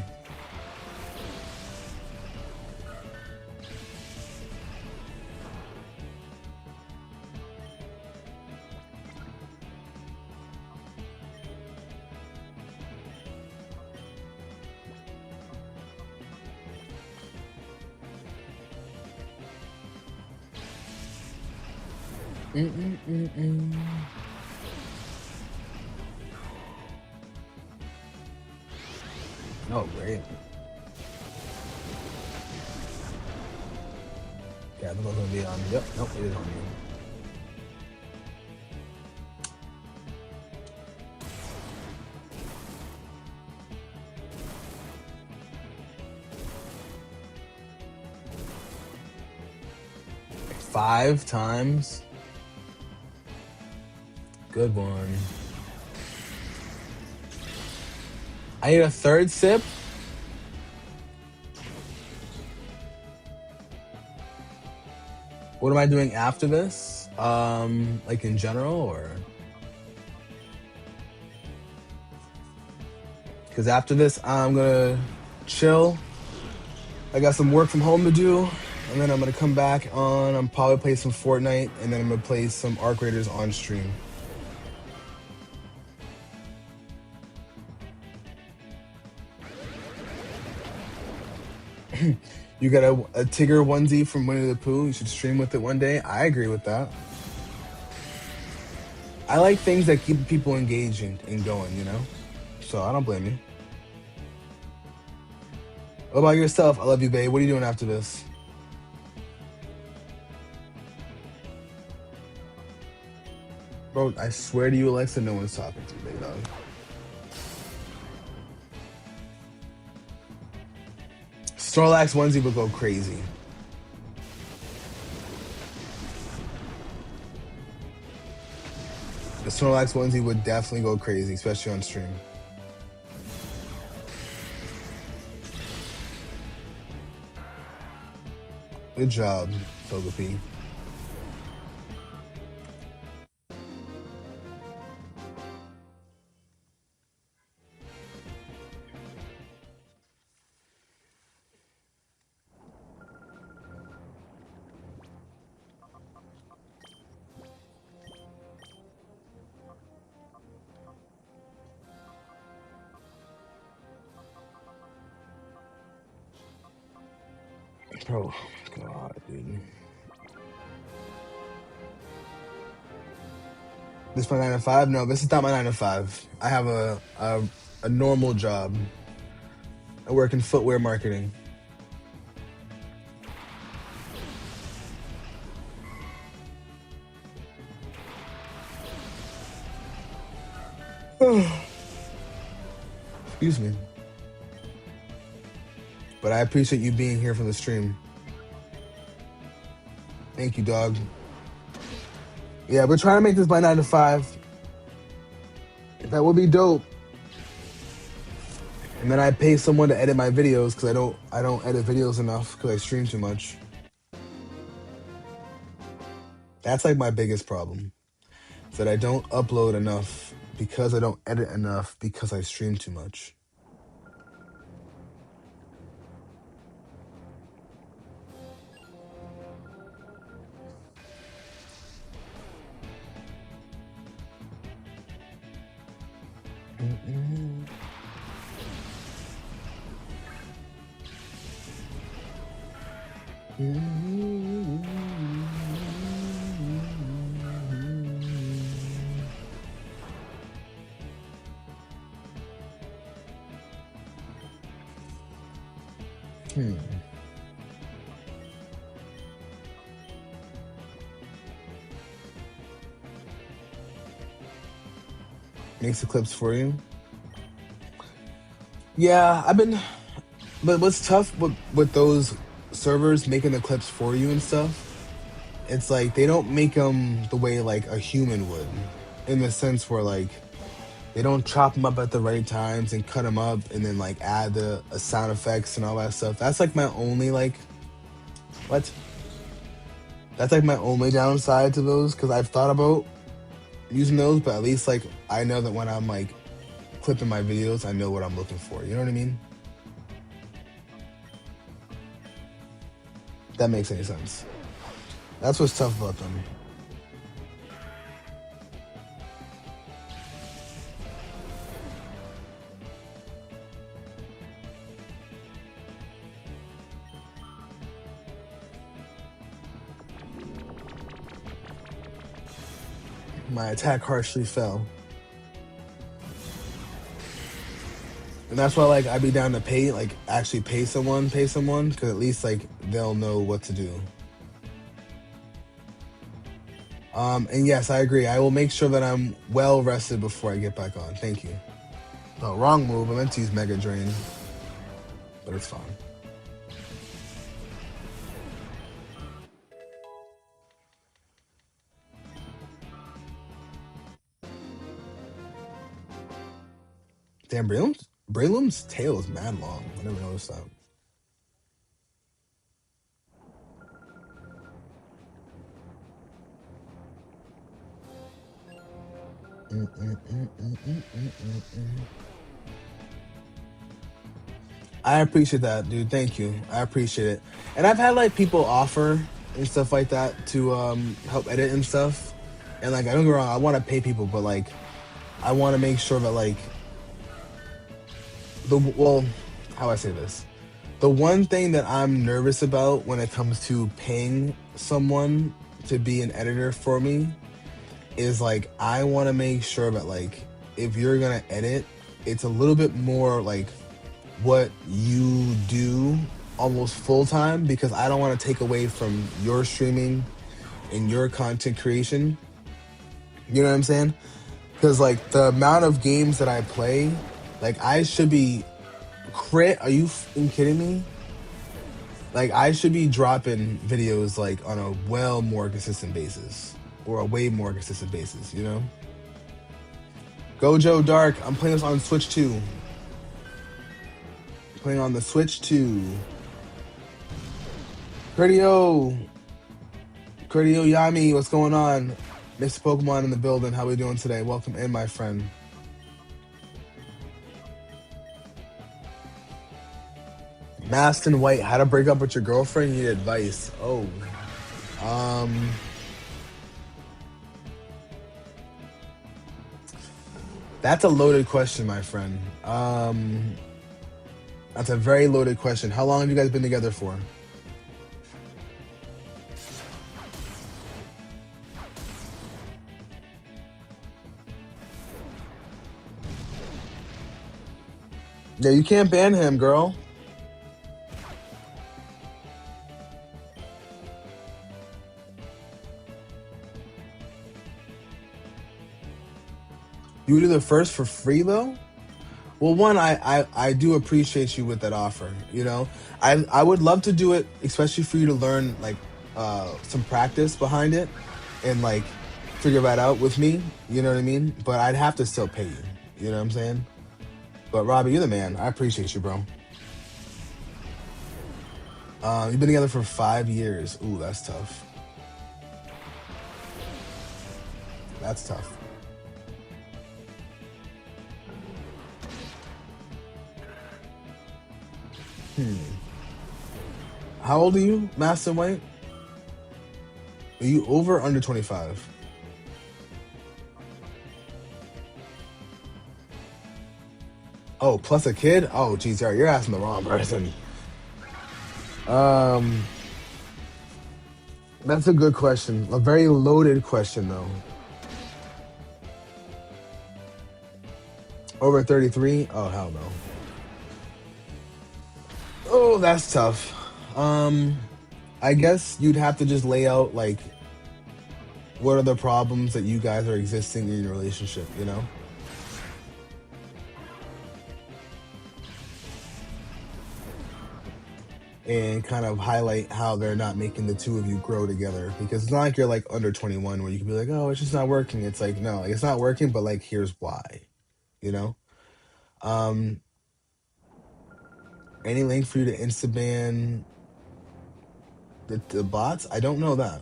Oh, great. Yeah, I think it's gonna be on. Yep, nope, it is on you. Five times. Good one. I need a third sip. What am I doing after this? Like in general, or? Because after this, I'm gonna chill. I got some work from home to do, and then I'm gonna come back on. I'm probably play some Fortnite, and then I'm gonna play some Arc Raiders on stream. You got a Tigger onesie from Winnie the Pooh. You should stream with it one day. I agree with that. I like things that keep people engaged and going, you know? So I don't blame you. What about yourself? I love you, babe. What are you doing after this? Bro, I swear to you, Alexa, no one's talking to you, big dog. Snorlax onesie would go crazy. The Snorlax onesie would definitely go crazy, especially on stream. Good job, Togepi. Oh, God, dude. This is my 9 to 5? No, this is not my 9 to 5. I have a normal job. I work in footwear marketing. Excuse me. But I appreciate you being here for the stream. Thank you, dog. Yeah, we're trying to make this my 9 to 5. That would be dope. And then I pay someone to edit my videos because I don't edit videos enough because I stream too much. That's like my biggest problem. Is that I don't upload enough because I don't edit enough because I stream too much. Mm-mm. Makes the clips for you. Yeah, but what's tough with those servers making the clips for you and stuff, it's like they don't make them the way like a human would, in the sense where like they don't chop them up at the right times and cut them up and then like add the sound effects and all that stuff. That's like my only like what? That's like my only downside to those because I've thought about using those, but at least like I know that when I'm like clipping my videos, I know what I'm looking for. You know what I mean? If that makes any sense. That's what's tough about them. My attack harshly fell. And that's why like I'd be down to pay, like actually pay someone, because at least like they'll know what to do. And yes, I agree. I will make sure that I'm well rested before I get back on. Thank you. Oh, wrong move. I meant to use Mega Drain. But it's fine. Damn, Breloom's tail is mad long. I never noticed that. I appreciate that, dude. Thank you. I appreciate it. And I've had like people offer and stuff like that to help edit and stuff. And like I don't get me wrong, I want to pay people, but like I want to make sure that like how I say this? The one thing that I'm nervous about when it comes to paying someone to be an editor for me is like I want to make sure that like if you're gonna edit, it's a little bit more like what you do almost full time, because I don't want to take away from your streaming and your content creation. You know what I'm saying? Because like the amount of games that I play, like I should be crit. Are you kidding me? Like I should be dropping videos like on a more consistent basis, or a way more consistent basis. You know? Gojo Dark. I'm playing this on Switch 2. Playing on the Switch 2. Cardio, Cardio Yami, what's going on? Mr. Pokemon in the building. How we doing today? Welcome in, my friend. Masked in White, how to break up with your girlfriend? You need advice. Oh. Um that's a loaded question, my friend. That's a very loaded question. How long have you guys been together for? Yeah, you can't ban him, girl. You would do the first for free though? Well, one, I do appreciate you with that offer. You know, I would love to do it, especially for you to learn like some practice behind it, and like figure that out with me. You know what I mean? But I'd have to still pay you. You know what I'm saying? But Robbie, you're the man. I appreciate you, bro. You've been together for 5 years. Ooh, that's tough. That's tough. Hmm. How old are you, Master White? Are you over or under 25? Oh, plus a kid? Oh, geez, you're asking the wrong person. Um, that's a good question. A very loaded question, though. Over 33? Oh, hell no. Oh, that's tough. Um, I guess you'd have to just lay out like what are the problems that you guys are existing in your relationship, you know? And kind of highlight how they're not making the two of you grow together. Because it's not like you're like under 21 where you can be like, oh, it's just not working. It's like, no, like, it's not working, but like, here's why, you know? Um, any link for you to Instaban the bots? I don't know that.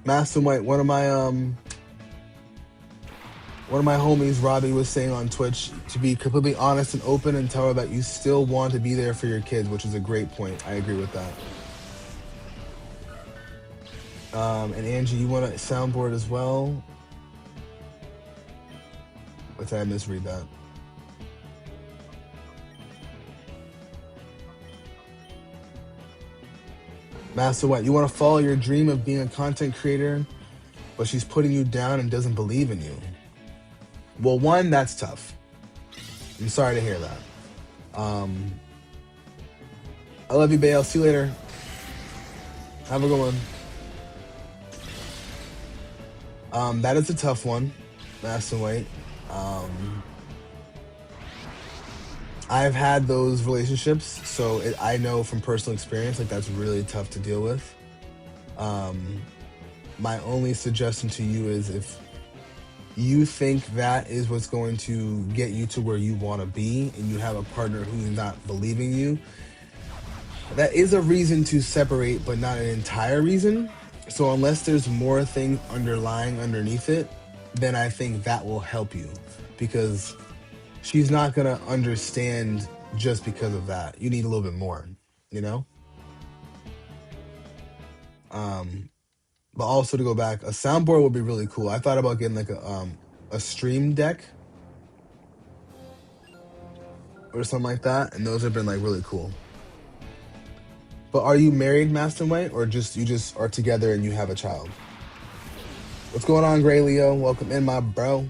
Master White, one of my homies, Robbie, was saying on Twitch to be completely honest and open and tell her that you still want to be there for your kids, which is a great point. I agree with that. And Angie, you want a soundboard as well? Did I misread that? Master White, you want to follow your dream of being a content creator, but she's putting you down and doesn't believe in you. Well, one, that's tough. I'm sorry to hear that. I love you, Bale. See you later. Have a good one. That is a tough one, Master White. I've had those relationships, so I know from personal experience, like that's really tough to deal with. My only suggestion to you is if you think that is what's going to get you to where you want to be and you have a partner who's not believing you, that is a reason to separate, but not an entire reason. So unless there's more things underlying underneath it, then I think that will help you, because she's not going to understand just because of that. You need a little bit more, you know? But also, to go back, a soundboard would be really cool. I thought about getting like a stream deck or something like that, and those have been like really cool. But are you married, Master White, or just you just are together and you have a child? What's going on, Gray Leo? Welcome in, my bro.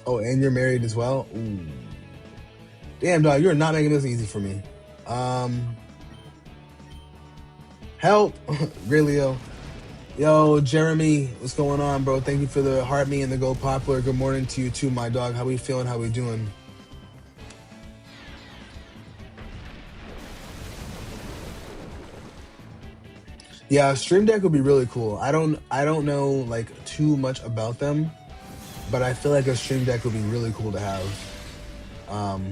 Oh, and you're married as well? Ooh. Damn, dog, you're not making this easy for me. Help, Gray Leo. Yo, Jeremy, what's going on, bro? Thank you for the heart me and the go popular. Good morning to you too, my dog. How we feeling? How we doing? Yeah, Stream Deck would be really cool. I don't know like too much about them, but I feel like a Stream Deck would be really cool to have.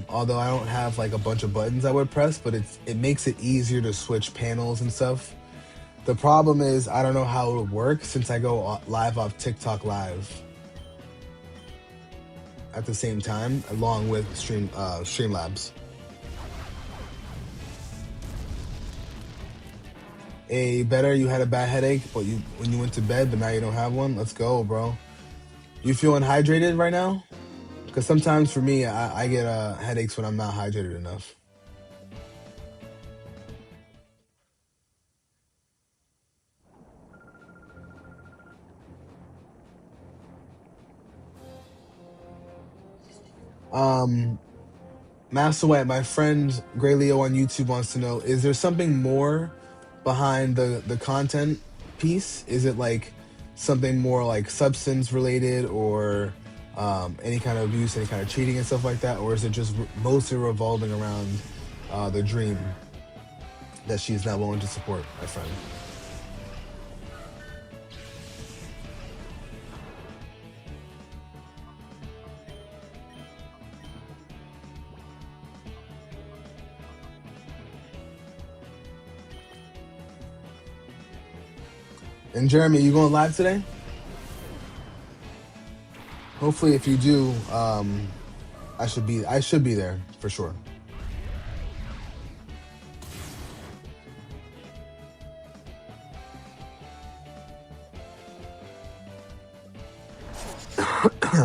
Although I don't have like a bunch of buttons I would press, but it makes it easier to switch panels and stuff. The problem is I don't know how it would work since I go live off TikTok Live at the same time, along with Streamlabs. A better you had a bad headache, but you when you went to bed, but now you don't have one. Let's go, bro. You feeling hydrated right now? Because sometimes for me, I get headaches when I'm not hydrated enough. Um, Master White, my friend Gray Leo on YouTube wants to know: is there something more behind the content piece? Is it like something more like substance related, or any kind of abuse, any kind of cheating and stuff like that, or is it just mostly revolving around the dream that she's not willing to support, my friend? And Jeremy, you going live today? Hopefully, if you do, I should be there for sure.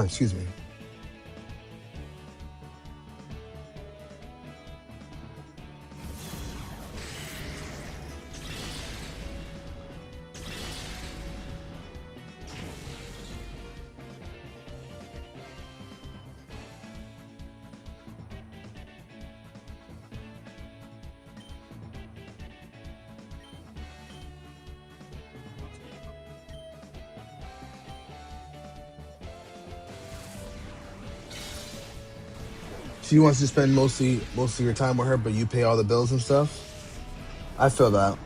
Excuse me. She wants to spend most of your time with her, but you pay all the bills and stuff. I feel that.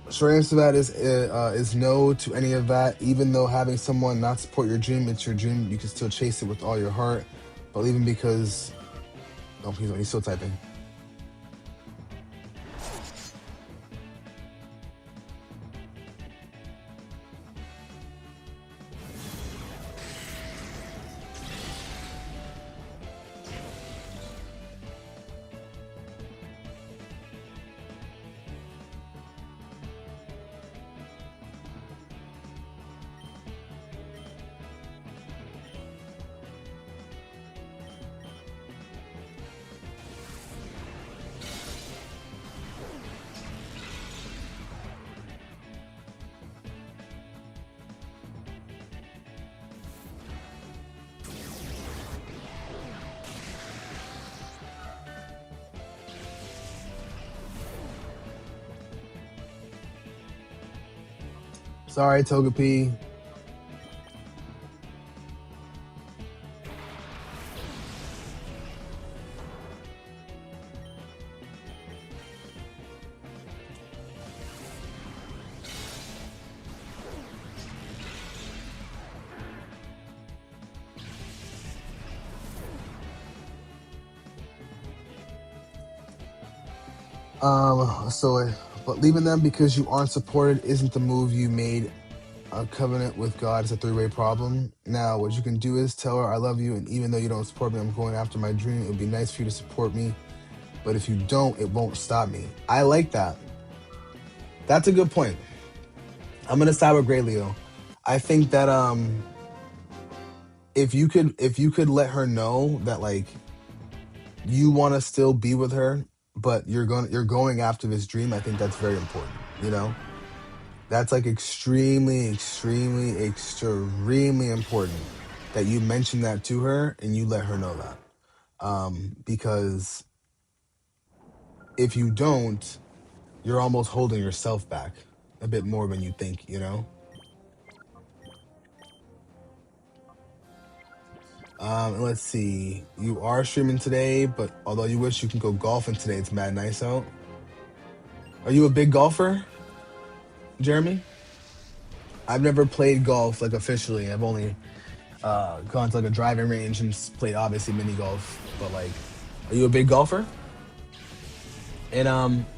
Short answer to that is no to any of that. Even though having someone not support your dream, it's your dream. You can still chase it with all your heart. But even because, oh, he's still typing. Sorry, Togepi. But leaving them because you aren't supported isn't the move you made. A covenant with God is a three-way problem. Now, what you can do is tell her I love you, and even though you don't support me, I'm going after my dream. It would be nice for you to support me, but if you don't, it won't stop me. I like that. That's a good point. I'm gonna side with Gray Leo. I think that if you could let her know that like you want to still be with her, but you're going after this dream. I think that's very important. You know, that's like extremely, extremely, extremely important that you mention that to her and you let her know that. Because if you don't, you're almost holding yourself back a bit more than you think. You know. And let's see. You are streaming today, but although you wish you can go golfing today, it's mad nice out. Are you a big golfer? Jeremy? I've never played golf like officially. I've only gone to like a driving range and played obviously mini golf. But like, are you a big golfer? And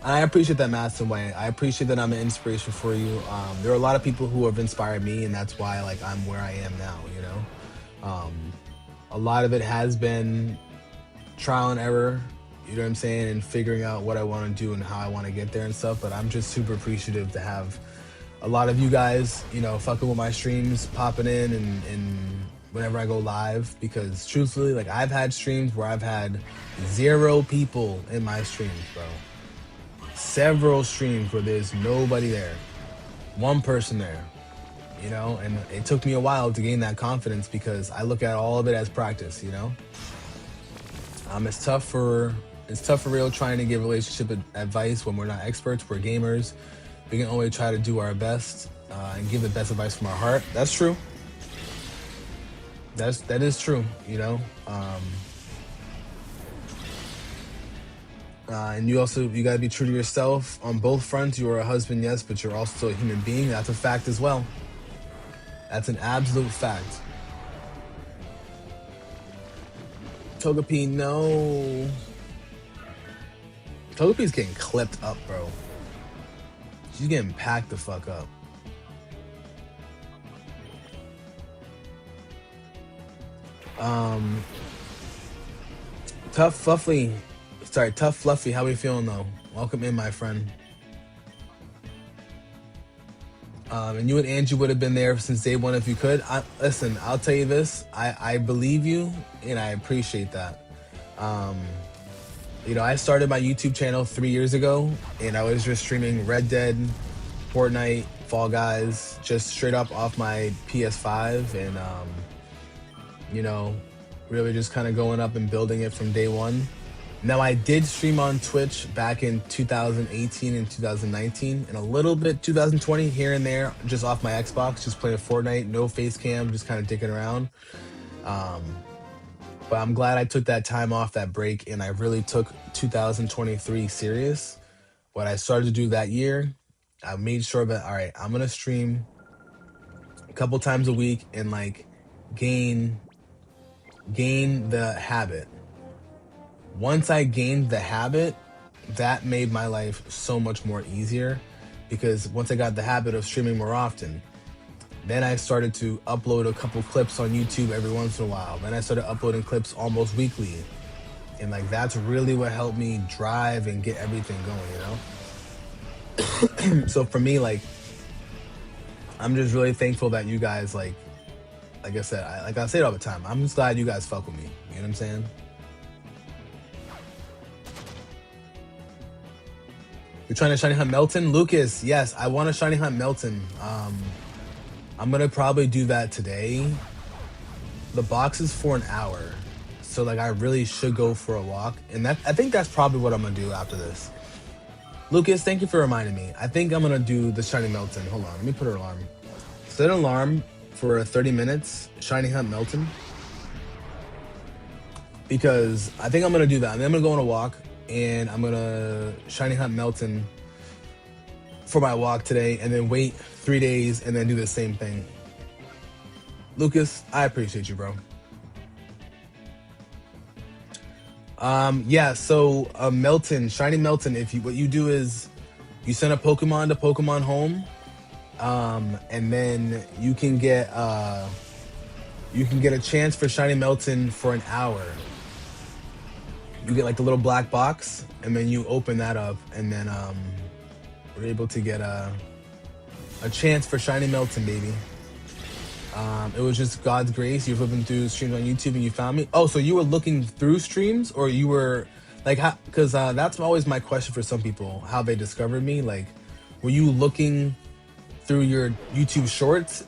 I appreciate that, Madison Way. I appreciate that I'm an inspiration for you. There are a lot of people who have inspired me, and that's why like I'm where I am now. You know, a lot of it has been trial and error. You know what I'm saying, and figuring out what I want to do and how I want to get there and stuff. But I'm just super appreciative to have a lot of you guys, you know, fucking with my streams, popping in and whenever I go live, because truthfully, like I've had streams where I've had 0 people in my streams, bro. Several streams where there's nobody there, 1 person there, you know, and it took me a while to gain that confidence because I look at all of it as practice, you know. It's tough for real trying to give relationship advice when we're not experts. We're gamers. We can only try to do our best and give the best advice from our heart. That's true. That is true. You know. And you gotta be true to yourself on both fronts. You are a husband, yes, but you're also a human being. That's a fact as well. That's an absolute fact. Togepi, no. Togepi's getting clipped up, bro. She's getting packed the fuck up. Tough Fluffy. Sorry, Tough Fluffy. How we feeling though? Welcome in, my friend. And you and Angie would have been there since day one if you could. Listen, I'll tell you this. I believe you, and I appreciate that. You know, I started my YouTube channel 3 years ago, and I was just streaming Red Dead, Fortnite, Fall Guys, just straight up off my PS5, and you know, really just kind of going up and building it from day one. Now, I did stream on Twitch back in 2018 and 2019, and a little bit 2020 here and there, just off my Xbox, just playing Fortnite, no face cam, just kind of dicking around. But I'm glad I took that time off, that break, and I really took 2023 serious. What I started to do that year, I made sure that, all right, I'm going to stream a couple times a week and like gain the habit. Once I gained the habit, that made my life so much more easier, because once I got the habit of streaming more often, then I started to upload a couple clips on YouTube every once in a while. Then I started uploading clips almost weekly. And like that's really what helped me drive and get everything going, you know? So for me, like, I'm just really thankful that you guys like I said, I say it all the time, I'm just glad you guys fuck with me. You know what I'm saying? You're trying to shiny hunt Melton? Lucas, yes, I want to shiny hunt Melton. I'm gonna probably do that today. The box is for an hour, so like I really should go for a walk, and I think that's probably what I'm gonna do after this. Lucas, thank you for reminding me. I think I'm gonna do the shiny Melton. Hold on, let me put an alarm. Set an alarm for 30 minutes, shiny hunt Melton, because I think I'm gonna do that. And then I'm gonna go on a walk, and I'm gonna shiny hunt Melton for my walk today, and then wait 3 days and then do the same thing. Lucas, I appreciate you, bro. Yeah, so Melton, shiny Melton, what you do is you send a Pokemon to Pokemon Home, and then you can get a chance for shiny Melton for an hour. You get like the little black box, and then you open that up, and then we're able to get a chance for shiny Melton, baby. It was just God's grace. You're flipping through streams on YouTube and you found me. Oh, so you were looking through streams, or you were like, how? Because that's always my question for some people, how they discovered me. Like, were you looking through your YouTube shorts,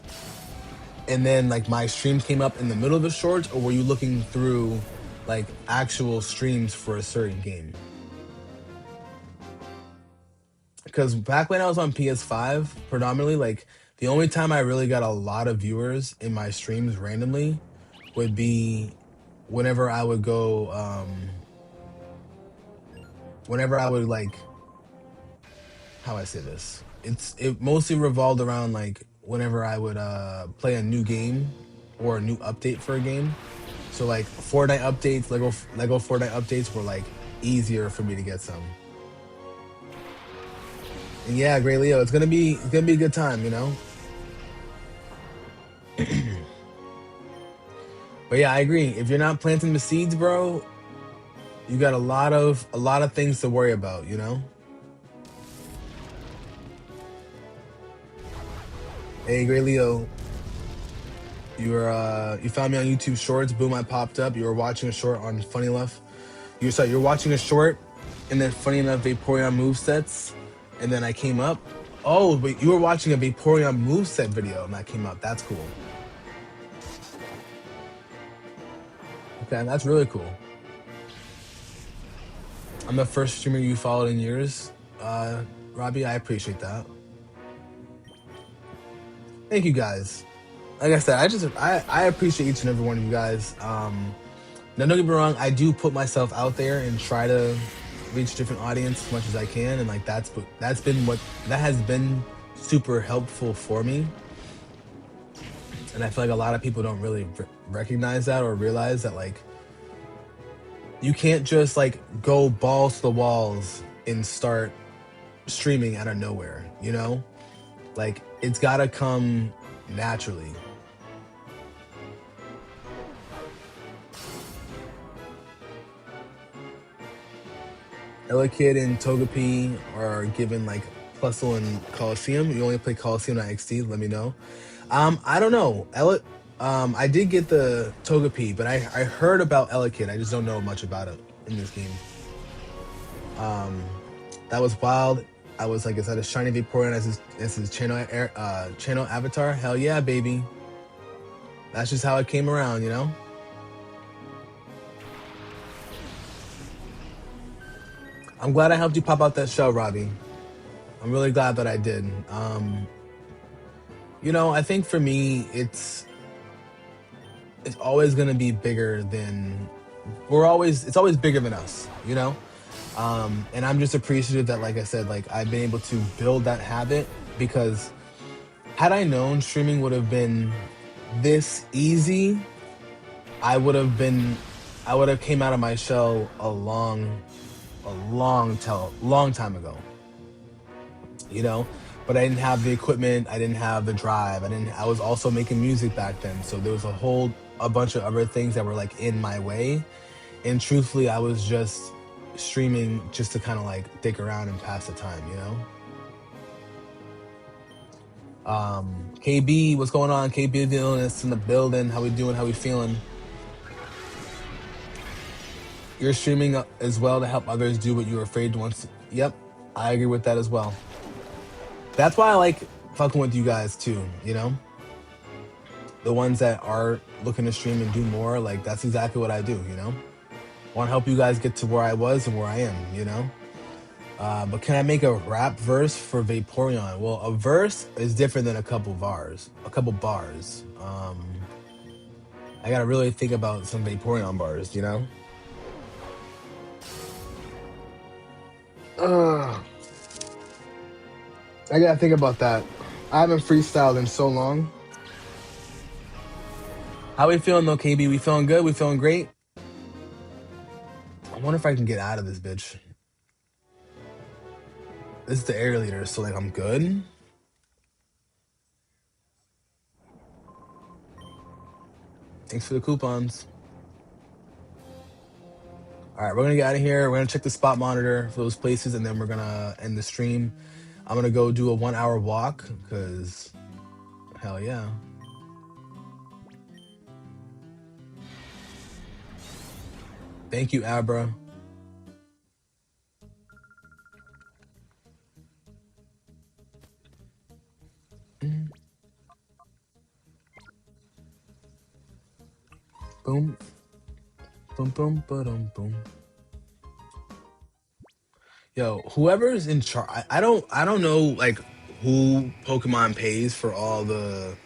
and then like my stream came up in the middle of the shorts, or were you looking through like actual streams for a certain game? Because back when I was on PS5, predominantly, like the only time I really got a lot of viewers in my streams randomly would be whenever I would go, whenever I would like, how do I say this? it mostly revolved around like whenever I would play a new game or a new update for a game. So like Fortnite updates, Lego Fortnite updates were like easier for me to get some. And yeah, Great Leo, it's gonna be a good time, you know. But yeah, I agree. If you're not planting the seeds, bro, you got a lot of things to worry about, you know. Hey, Great Leo, you found me on YouTube Shorts. Boom, I popped up. You were watching a short on Funny Enough. You're watching a short, and then Funny Enough Vaporeon movesets, and then I came up. Oh, wait, you were watching a Vaporeon moveset video, and that came up. That's cool. Okay, that's really cool. I'm the first streamer you followed in years, Robbie. I appreciate that. Thank you guys. Like I said, I appreciate each and every one of you guys. Now, don't get me wrong, I do put myself out there and try to reach different audience as much as I can, and like that has been super helpful for me. And I feel like a lot of people don't really recognize that or realize that like you can't just like go balls to the walls and start streaming out of nowhere, you know? Like it's gotta come naturally. Elekid and Togepi are given like Plusle and Coliseum. You only play Coliseum, not XD. Let me know. I don't know. I did get the Togepi, but I heard about Elekid. I just don't know much about it in this game. That was wild. I was like, is that a shiny Vaporeon as his channel avatar? Hell yeah, baby. That's just how it came around, you know. I'm glad I helped you pop out that shell, Robbie. I'm really glad that I did. You know, I think for me, it's always gonna be bigger than it's always bigger than us, you know. And I'm just appreciative that, like I said, like I've been able to build that habit because had I known streaming would have been this easy, I would have came out of my shell a long time ago, you know. But I didn't have the equipment, I didn't have the drive, I was also making music back then, so there was a bunch of other things that were like in my way. And truthfully, I was just streaming just to kind of like dick around and pass the time, you know. KB, what's going on? KB the illness in the building. How we doing? How we feeling? You're streaming as well to help others do what you were afraid to once. Yep, I agree with that as well. That's why I like fucking with you guys too, you know? The ones that are looking to stream and do more, like that's exactly what I do, you know? I want to help you guys get to where I was and where I am, you know? But can I make a rap verse for Vaporeon? Well, a verse is different than a couple bars. I gotta really think about some Vaporeon bars, you know? I gotta think about that. I haven't freestyled in so long. How we feeling though, KB? We feeling good? We feeling great? I wonder if I can get out of this bitch. This is the air leader, so like I'm good. Thanks for the coupons. All right, we're gonna get out of here. We're gonna check the spot monitor for those places, and then we're gonna end the stream. I'm gonna go do a 1 hour walk because hell yeah. Thank you, Abra. Boom. Boom, boom, boom, boom. Yo, whoever's in charge, I don't know like who Pokemon pays for all the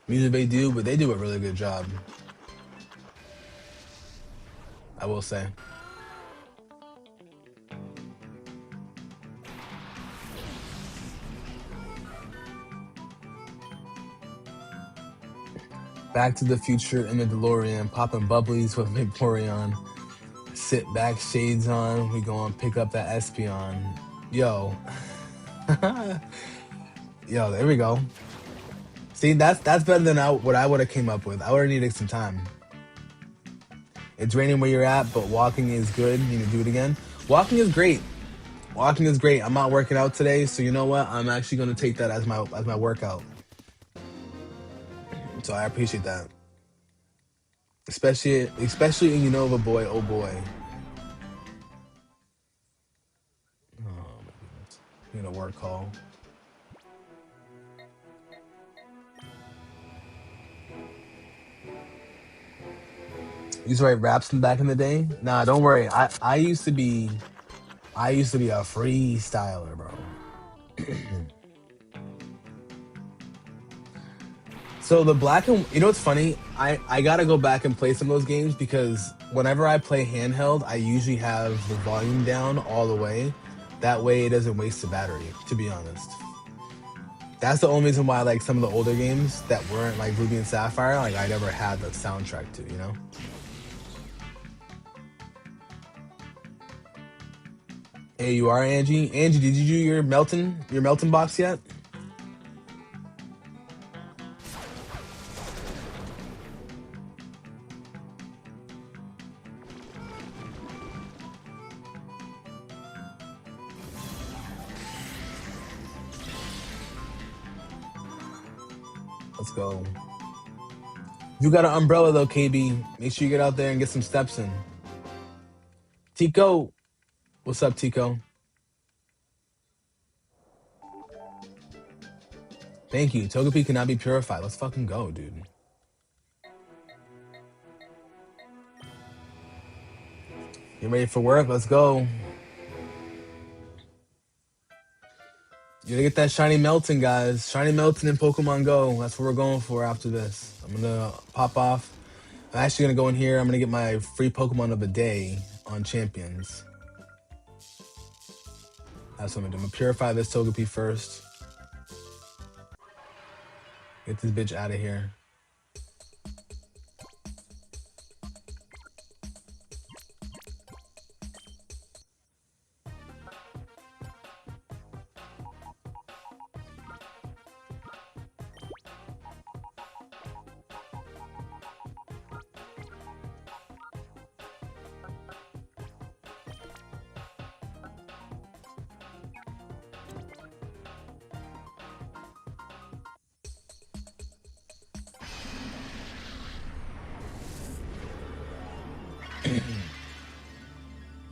music they do, but they do a really good job. I will say. Back to the Future in the DeLorean, popping bubblies with Vaporeon. Sit back, shades on. We go and pick up that Espeon. Yo, yo, there we go. See, that's better than what I would have came up with. I would have needed some time. It's raining where you're at, but walking is good. You need to do it again. Walking is great. Walking is great. I'm not working out today, so you know what? I'm actually going to take that as my workout. So I appreciate that, especially in Unova boy. Oh boy. Oh my goodness. You know, work call. Used to write raps back in the day. Nah, don't worry. I used to be a freestyler, bro. So the black and you know what's funny? I gotta go back and play some of those games because whenever I play handheld, I usually have the volume down all the way. That way it doesn't waste the battery, to be honest. That's the only reason why like some of the older games that weren't like Ruby and Sapphire, like I never had the soundtrack to, you know? Hey, you are Angie. Angie, did you do your melting box yet? Let's go. You got an umbrella though, KB. Make sure you get out there and get some steps in. Tico, what's up, Tico? Thank you. Togepi cannot be purified. Let's fucking go, dude. You ready for work? Let's go. You gotta get that shiny Melton, guys. Shiny Melton in Pokemon Go. That's what we're going for after this. I'm gonna pop off. I'm actually gonna go in here. I'm gonna get my free Pokemon of the day on Champions. That's what I'm gonna do. I'm gonna purify this Togepi first. Get this bitch out of here.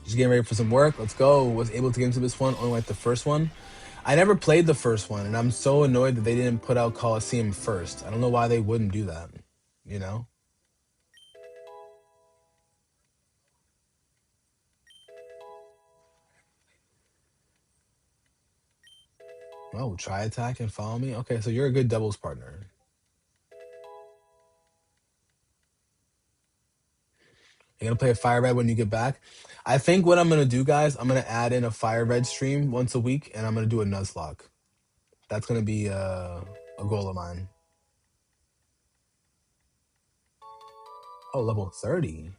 Just getting ready for some work. Let's go. Was able to get into this one, only like the first one. I never played the first one, and I'm so annoyed that they didn't put out Coliseum first. I don't know why they wouldn't do that. You know? Oh, try attack and follow me? Okay, so you're a good doubles partner. You're gonna play a Fire Red when you get back. I think what I'm gonna do, guys, I'm gonna add in a Fire Red stream once a week, and I'm gonna do a Nuzlocke. That's gonna be a goal of mine. Oh, level 30.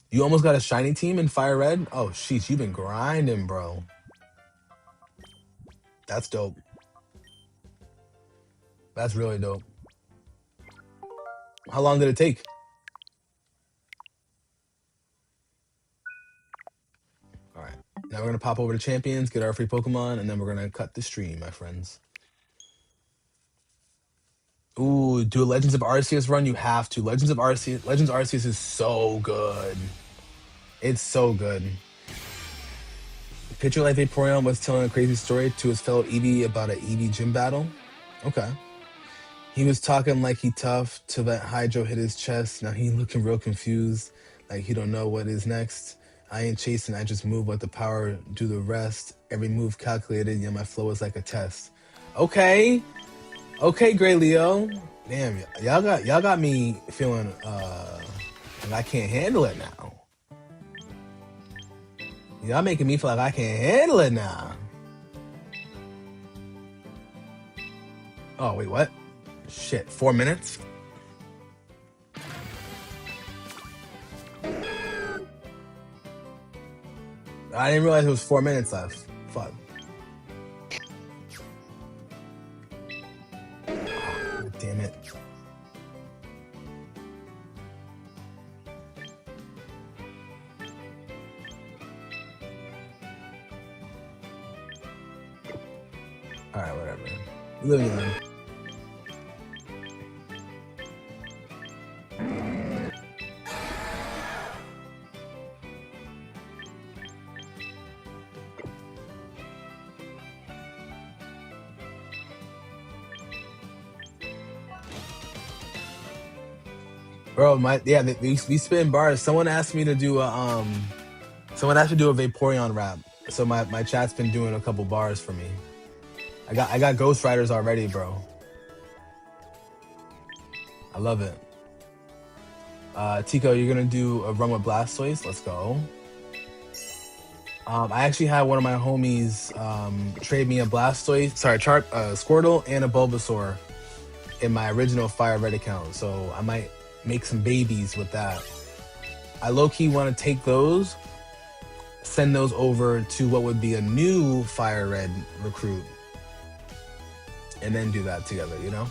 You almost got a shiny team in Fire Red? Oh, sheesh, you've been grinding, bro. That's dope. That's really dope. How long did it take? All right. Now we're gonna pop over to Champions, get our free Pokemon, and then we're gonna cut the stream, my friends. Ooh, do a Legends of Arceus run? You have to. Legends Arceus is so good. It's so good. Picture like Vaporeon was telling a crazy story to his fellow Eevee about an Eevee gym battle. Okay. He was talking like he tough till that Hydro hit his chest. Now he looking real confused, like he don't know what is next. I ain't chasing, I just move, let the power do the rest. Every move calculated, yeah, my flow is like a test. Okay. Okay, Gray Leo. Damn, y'all got me feeling like I can't handle it now. Y'all making me feel like I can't handle it now. Oh, wait, what? Shit, 4 minutes? I didn't realize it was 4 minutes left. Fuck. Oh, damn it. Alright, whatever. Live and learn. Bro, we spin bars. Someone asked me to do a Vaporeon rap. So my chat's been doing a couple bars for me. I got Ghost Riders already, bro. I love it. Tico, you're gonna do a run with Blastoise. Let's go. I actually had one of my homies trade me a Blastoise, Squirtle and a Bulbasaur in my original Fire Red account. So I might make some babies with that. I low-key want to take those, send those over to what would be a new Fire Red recruit, and then do that together, you know?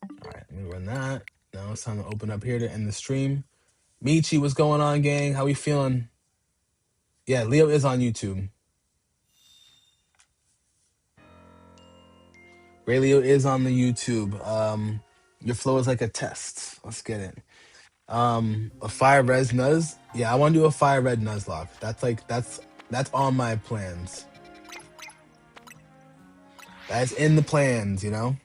All right, let me run that. Now it's time to open up here to end the stream. Michi, what's going on, gang? How we feeling? Yeah, Leo is on YouTube. Ray Leo is on the YouTube. Your flow is like a test. Let's get it. A Fire Red Nuz. Yeah, I want to do a Fire Red Nuzlocke. That's on my plans. That's in the plans, you know?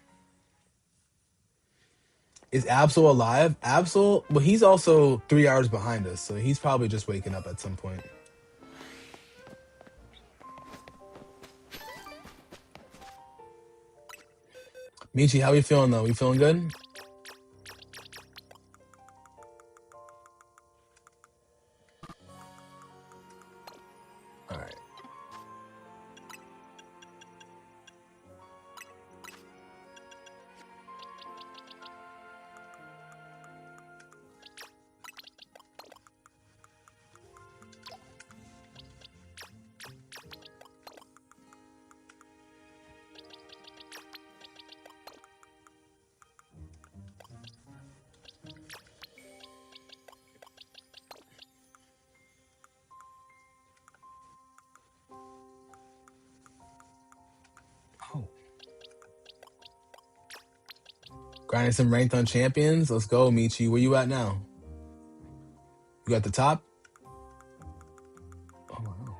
Is Absol alive? Absol, well, he's also 3 hours behind us, so he's probably just waking up at some point. Michi, how we feeling though? We feeling good? All right. Oh. Grinding some ranked on champions. Let's go, Michi. Where you at now? You at the top? Oh, wow.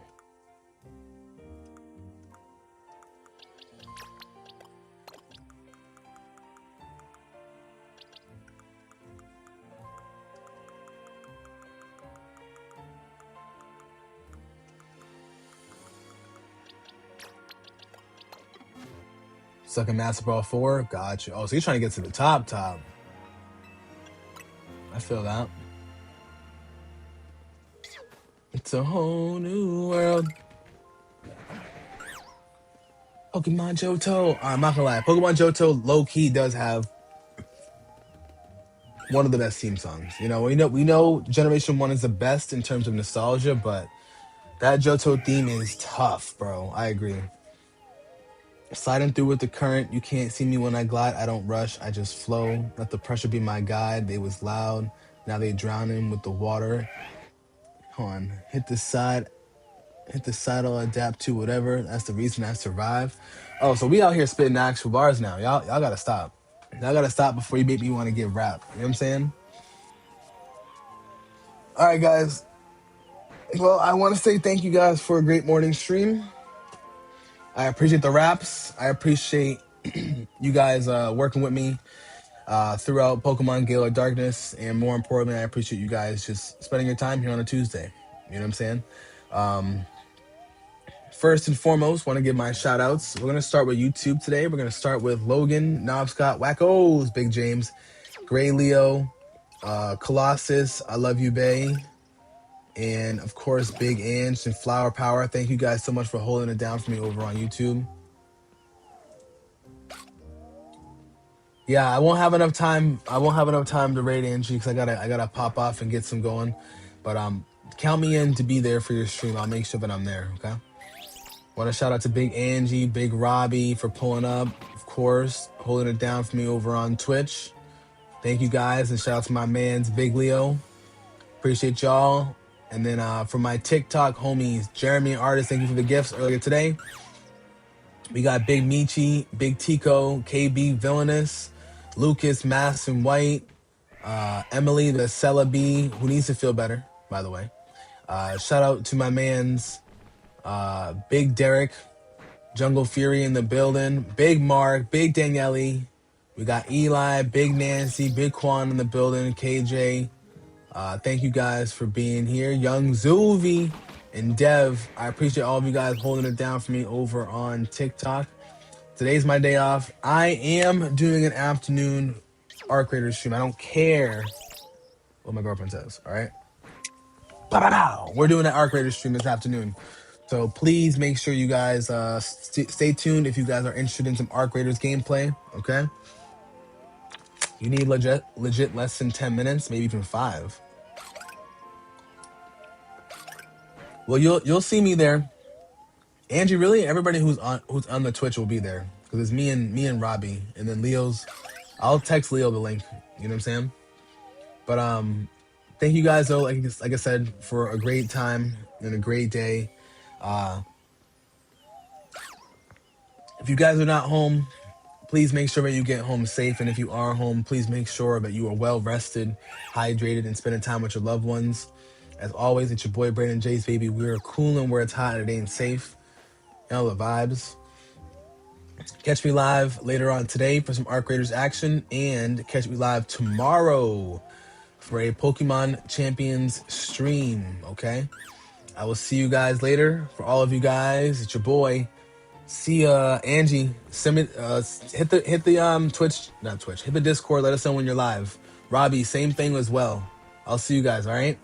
Sucking Master Ball 4. Gotcha. Oh, so you're trying to get to the top. I feel that. It's a whole new world. Pokemon Johto. I'm not gonna lie. Pokemon Johto low-key does have one of the best theme songs. You know, we know Generation 1 is the best in terms of nostalgia, but that Johto theme is tough, bro. I agree. Sliding through with the current, you can't see me when I glide. I don't rush, I just flow. Let the pressure be my guide. They was loud, now they drowning with the water. Hold on, hit the side, I'll adapt to whatever. That's the reason I survive. Oh, so we out here spitting actual bars now. Y'all gotta stop. Y'all gotta stop before you make me want to get rap. You know what I'm saying? All right, guys. Well, I want to say thank you guys for a great morning stream. I appreciate the raps. I appreciate you guys working with me throughout Pokemon Gale of Darkness. And more importantly, I appreciate you guys just spending your time here on a Tuesday. You know what I'm saying? First and foremost, want to give my shout outs. We're going to start with YouTube today. We're going to start with Logan, Knob Scott, Wackos, Big James, Gray Leo, Colossus, I Love You Bay, and of course, Big Ange and Flower Power. Thank you guys so much for holding it down for me over on YouTube. Yeah, I won't have enough time. I won't have enough time to raid Angie because I gotta pop off and get some going. But count me in to be there for your stream. I'll make sure that I'm there. Okay. Want to shout out to Big Angie, Big Robbie for pulling up, of course, holding it down for me over on Twitch. Thank you guys, and shout out to my man's Big Leo. Appreciate y'all. And then for my TikTok homies, Jeremy Artist, thank you for the gifts earlier today. We got Big Michi, Big Tico, KB Villainous, Lucas, Mass and White, Emily, the Cella B, who needs to feel better, by the way. Shout out to my man's Big Derek, Jungle Fury in the building, Big Mark, Big Daniele. We got Eli, Big Nancy, Big Quan in the building, KJ. Thank you guys for being here. Young Zuvi and Dev, I appreciate all of you guys holding it down for me over on TikTok. Today's my day off. I am doing an afternoon Arc Raiders stream. I don't care what my girlfriend says, all right? We're doing an Arc Raiders stream this afternoon. So please make sure you guys stay tuned if you guys are interested in some Arc Raiders gameplay, okay? You need legit less than 10 minutes, maybe even 5. Well, you'll see me there. Angie, really, everybody who's on the Twitch will be there because it's me and Robbie, and then Leo's. I'll text Leo the link. You know what I'm saying? But thank you guys though, like I said, for a great time and a great day. If you guys are not home, please make sure that you get home safe, and if you are home, please make sure that you are well rested, hydrated, and spending time with your loved ones. As always, it's your boy Brandon Jace, baby. We're cooling where it's hot and it ain't safe. You know the vibes. Catch me live later on today for some Arc Raiders action, and catch me live tomorrow for a Pokemon Champions stream, okay? I will see you guys later. For all of you guys, it's your boy. See Angie. Send me hit the Twitch, not Twitch. Hit the Discord. Let us know when you're live. Robbie, same thing as well. I'll see you guys, all right?